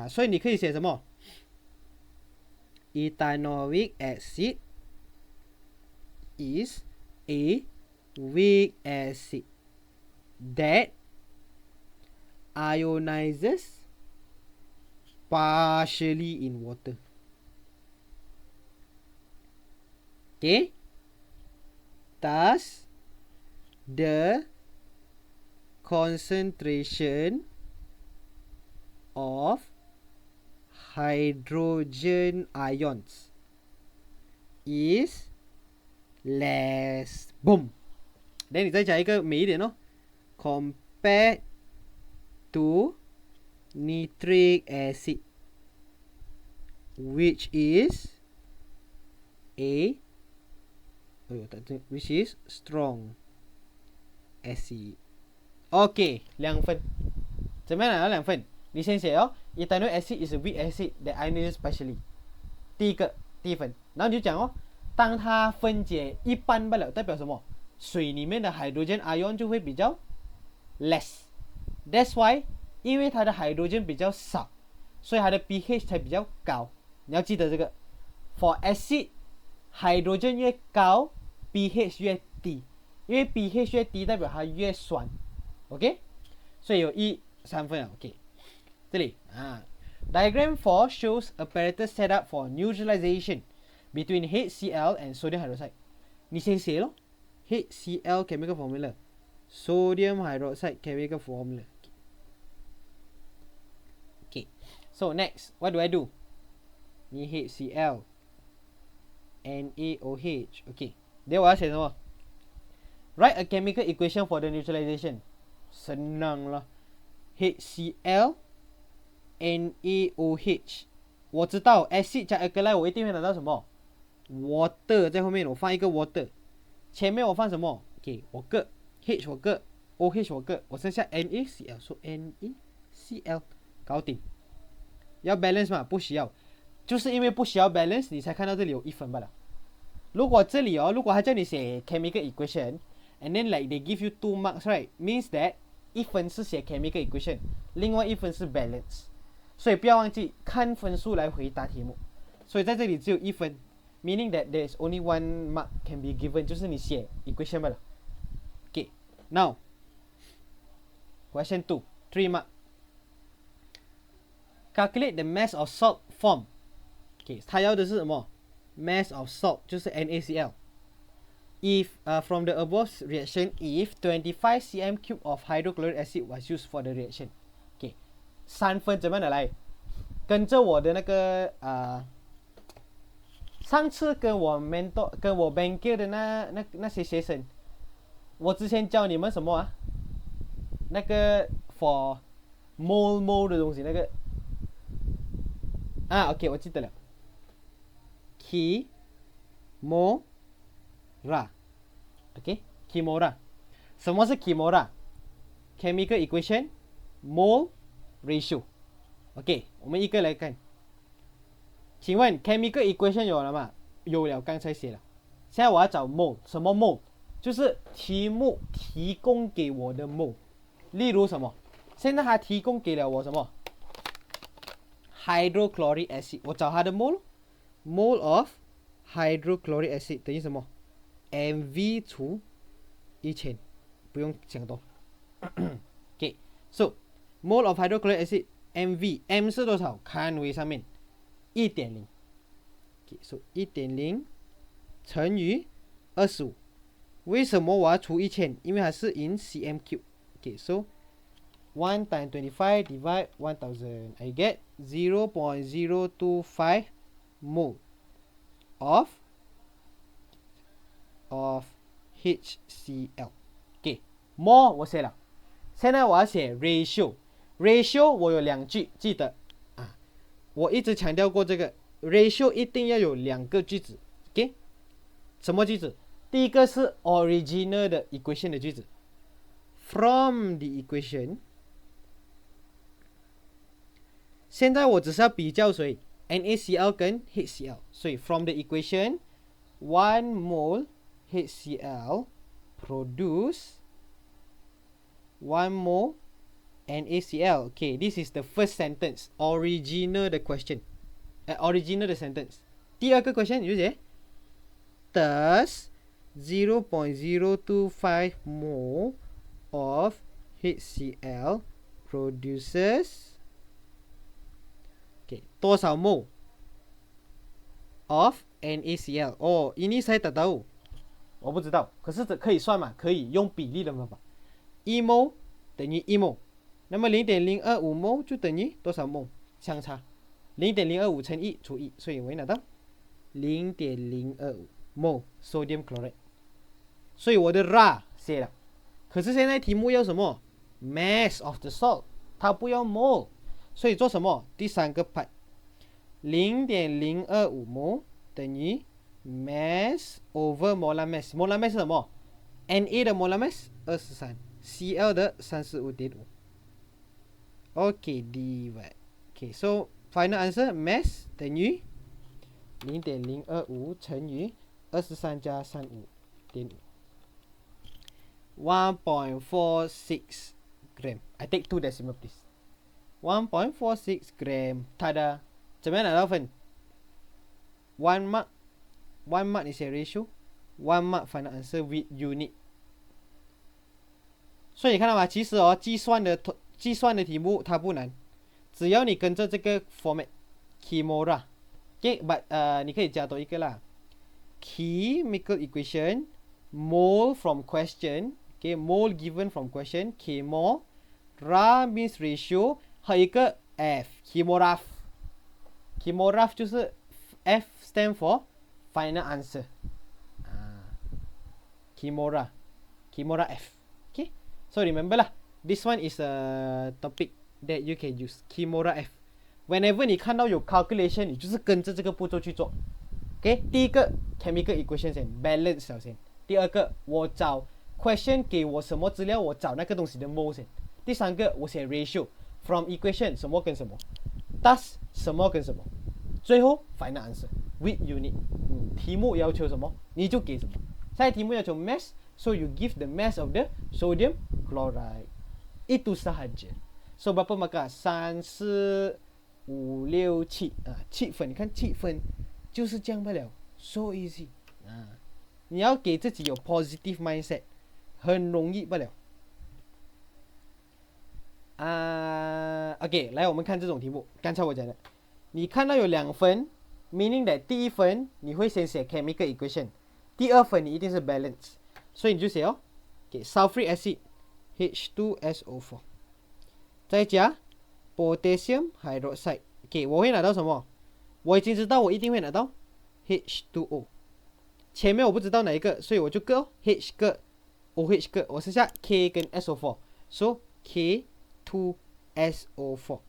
所以你可以写什么 ？Ethanoic acid is a weak acid that ionizes partially in water. Okay? Thus, the concentration of hydrogen ions is less. Boom. Then 你再加一个美一点哦 ，compared to nitric acid, which is strong acid. OK， 2分。怎么样拿到2分？你先写ethanoic acid is a weak acid that ionizes partially。第一分，然后你就讲当它分解一般罢了，代表什么？水里面的 hydrogen ion 就会比较 less。That's why， 因为它的 hydrogen 比较少，所以它的 pH 才比较高。你要记得这个。For acid， hydrogen 越高 ，pH 越低，因为 pH 越低代表它越酸。OK， 所以有3分啊。OK， 这里Diagram 4 shows apparatus set up for neutralization between HCl and sodium hydroxide. 你先写咯 HCl chemical formula, sodium hydroxide chemical formula. Okay, so next, what do I do? Ni HCl NaOH. Okay, dia我要写什么 Write a chemical equation for the neutralization. senang lah. HCl NaOH， 我知道 acid 加 alkali 我一定会拿到什么 water， 在后面我放一个 water， 前面我放什么 OK， 我各 H 我各 OH 我各，我剩下 NaCl， so NaCl 搞定。要 balance 吗？不需要，就是因为不需要 balance 你才看到这里有1分罢了。如果这里如果他叫你写 chemical equation and then like they give you 2 marks, right, means that 1分是写 chemical equation， 另外1分是 balance， 所以不要忘记看分数来回答题目。所以在这里只有1分 meaning that there is only 1 mark can be given， 就是你写 equation 罢了。 Okay, now question 2 3 mark. Calculate the mass of salt formed. Okay, 他要的是什么 mass of salt 就是 NaCl. If from the above reaction, if 25 cm³ of hydrochloric acid was used for the reaction. Okay, 3分怎么样的来？跟着我的那个上次跟我 mentor 跟我 banker 的那些学生，我之前教你们什么那个 for mole 的东西，那个OK 我记得了 Kimura OK Kimura 什么是 Kimura Chemical equation mole ratio OK 我们一个来看，请问 chemical equation 有了吗？有了，刚才写了。现在我要找 mole， 什么 mole？ 就是题目提供给我的 mole。例如什么？现在他提供给了我什么 hydrochloric acid， 我找它的 mole。mole of hydrochloric acid 等于什么 mv 除1000，不用想多。OK， so mole of hydrochloric acid mv m 是多少？看为上面 1.0。Okay, so 1.0乘以25。为什么我要除1000？因为它是 in cm³。Okay, so 1 times 25 divide 1000. I get 0.025 mole of HCl. Okay, more 我写了。现在我要写 ratio。ratio 我有2句，记得我一直强调过这个 ratio 一定要有2个句子。OK， 什么句子？第一个是 original 的 equation 的句子 ，from the equation。现在我只是要比较谁 NaCl 跟 HCl， 所以 from the equation 1 mole HCl produce 1 mole NaCl. Okay, this is the first sentence, original 的 question， original 的 sentence。第二个 question 你就写 thus 0.025 mole of HCl produces okay, 多少 mole of NaCl？ 哦，ini saya tak tahu， 我不知道，可是这可以算嘛？可以用比例的方法，1 mole 等于1 mole， 那么 0.025 mole 就等于多少 mole？ 相差 0.025 乘1除1，所以我会拿到 0.025 mole sodium chloride。所以我的 Ra 写了，可是现在题目要什么 mass of the salt， 它不要 mole， 所以做什么？第三个 part 0.025 mole 等于 mass over molar mass。 molar mass 是什么？ Na 的 molar mass 23， Cl 的 35.5。 OK divide OK, so final answer mass 等于 0.025 乘以23加 35.5， 1.46 gram. I take 2 decimal please. 1.46 gram. Tada. 怎么样拿到分 ？1 mark. 1 mark is a ratio. 1 mark final answer with unit. 所以你看到吗？其实计算的题目它不难，只要你跟着这个 format Kimura， 你可以加多一个啦。Chemical equation, mole from question, mole given from question, chemo, ra means ratio， 还有一个 F Chemograph 就是 F stand for final answer， Chemora F。 Okay, so remember lah, this one is a topic that you can use, Chemora F。 whenever 你看到有 calculation， 你就是跟着这个步骤去做。 OK， 第一个 chemical equation 先 balance 先。第二个我找 question 给我什么资料，我找那个东西的 mole 先。第三个我写 ratio from equation 什么跟什么， thus 什么跟什么，最后 final answer with unit。题目要求什么你就给什么。saya题目要求 mass， so you give the mass of the sodium chloride， itu sahaja。 so berapa markah 3、4、5、6、7， 7分。你看7分就是这样罢了， so easy。 你要给自己有 positive mindset， 很容易罢了。OK， 来我们看这种题目。刚才我讲的，你看到有2分 meaning that 第一分你会先写 chemical equation， 第二分你一定是 balance， 所以你就写sulfuric acid H2SO4 再加 potassium hydroxide。 我会拿到什么？我已经知道我一定会拿到 H2O， 前面我不知道哪一个，所以我就个 H 个 OH 个，我剩下 K 跟 SO4， so K2SO4。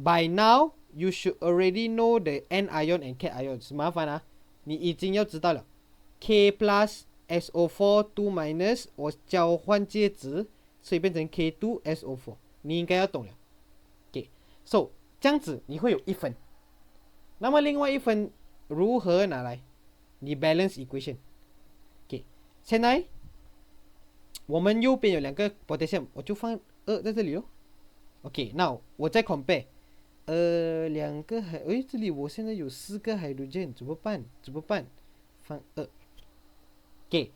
by now you should already know the anion and cation。 麻烦你已经要知道了 K plus SO4 2 minus 我交换介质，所以变成 K2SO4， 你应该要懂了。 so 这样子你会有1分。那么另外1分如何拿来？你 balance equation。 现在我们右边有2个 potassium， 我就放2在这里咯。 now 我再 compare， 2个这里我现在有4个 hydrogen， 怎么办？放2。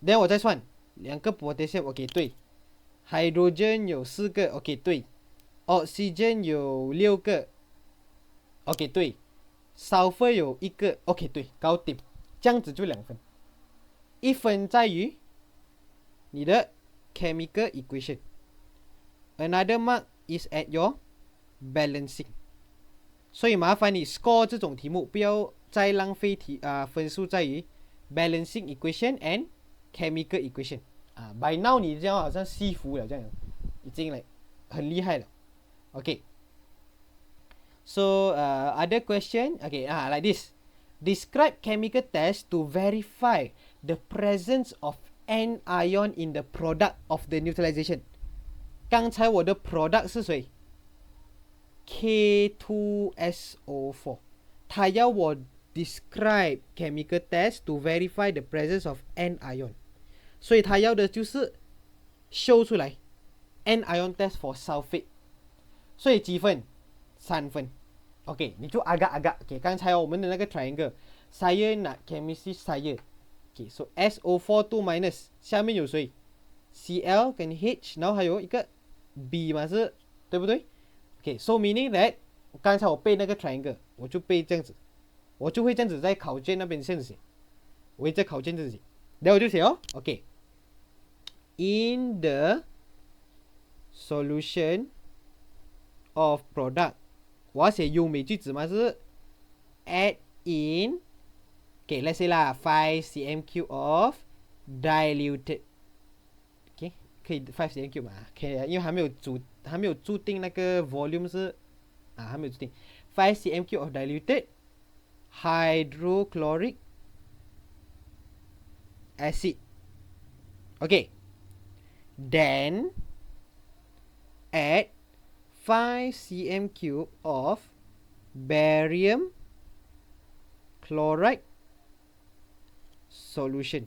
then 我再算2个 potassium， 对。 hydrogen 有4个， 对。 oxygen 有6个， 对。 sulfur 有1个， 对，搞定。这样子就2分。1分在于你的 chemical equation， another mark is at your balancing。 所以麻烦你 score 这种题目不要再浪费分数在于 balancing equation and chemical equation。 by now 你这样好像西服了这样，已经很厉害了。 so other question, like this. Describe chemical test to verify the presence of anion in the product of the neutralization。 刚才我的 product 是谁？ K2SO4。 他要我 describe chemical test to verify the presence of anion， 所以他要的就是 show 出来 anion test for sulfate。 所以几分？3分。 你就agak-agak。 刚才我们的那个 triangle， saya nak chemistry saya。 so SO4 2 minus 下面有谁？ Cl 跟 H， 然后还有一个 B 嘛，是对不对？ so meaning that 刚才我背那个 triangle， 我就背这样子，我就会这样子在考卷那边这样子写，我会在考卷这样子写，然后我就写in the solution of product， 我要写优美句子嘛，是 add in let's say 啦 5 cm³ of diluted， 可以 5 cm³ 嘛，可以，因为还没有注定那个 volume 是还没有注定。 5 cm³ of diluted hydrochloric acid。 then add 5 cm³ of barium chloride solution。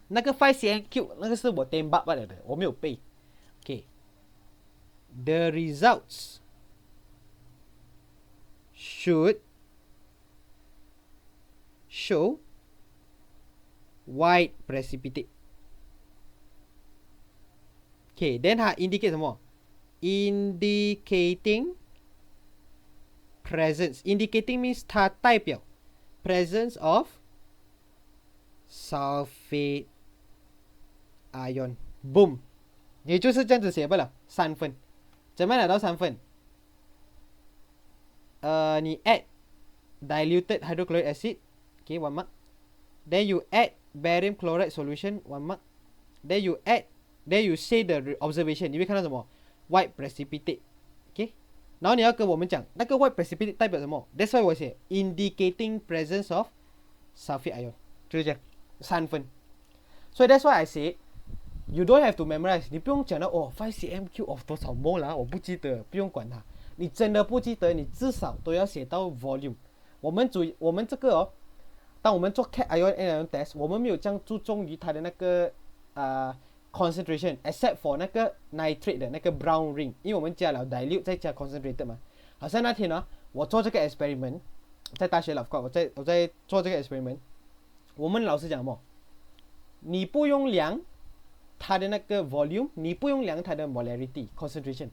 那个5 cm³ 那个是我 tembak 罢了的，我没有背。 The results should show white precipitate。Okay, then indicate 什么 ？Indicating presence. Indicating means 它代表 presence of sulfate ion. Boom. 也就是这样子写罢了，3分。怎么拿到3分？你 add diluted hydrochloric acid, okay, 1 mark. Then you add barium chloride solution, 1 mark. Then you say the observation. 你会看到什么 white precipitate, okay. 然后你要跟我们讲那个 white precipitate 代表什么？ That's why 我写 indicating presence of sulfate ion， 就是这样，3分。所以 that's why I say you don't have to memorize， 你不用讲到5 cm³ of 多少 mol 啦，我不记得，不用管它。你真的不记得，你至少都要写到 volume。我们这个当我们做 cat ion anion test， 我们没有这样注重于它的那个concentration except for 那个 nitrate 的那个 brown ring， 因为我们加了 dilute 再加 concentrated 嘛。好像那天呢，我做这个 experiment， 在大学of course， 我在做这个 experiment， 我们老师讲什么？你不用量它的那个 volume， 你不用量它的 molarity concentration，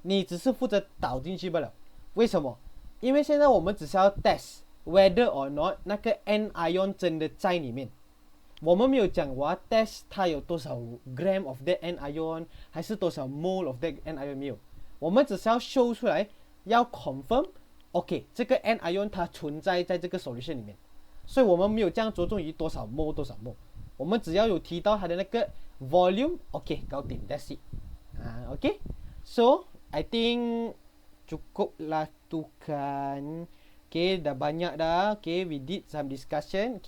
你只是负责倒进去罢了。为什么？因为现在我们只是要 test whether or not 那个 anion 真的在里面。我们没有讲我要 test 它有多少 gram of that anion， 还是多少 mole of that anion， 没有。我们只是要 show 出来，要 confirm OK 这个 anion 它存在这个 solution 里面。所以我们没有这样着重于多少 mole 多少 mole， 我们只要有提到它的那个 volume OK 搞定 that's it。 OK so I think cukuplah tu kan. Okay, dah banyak dah. Okay, we did some discussion. Okay.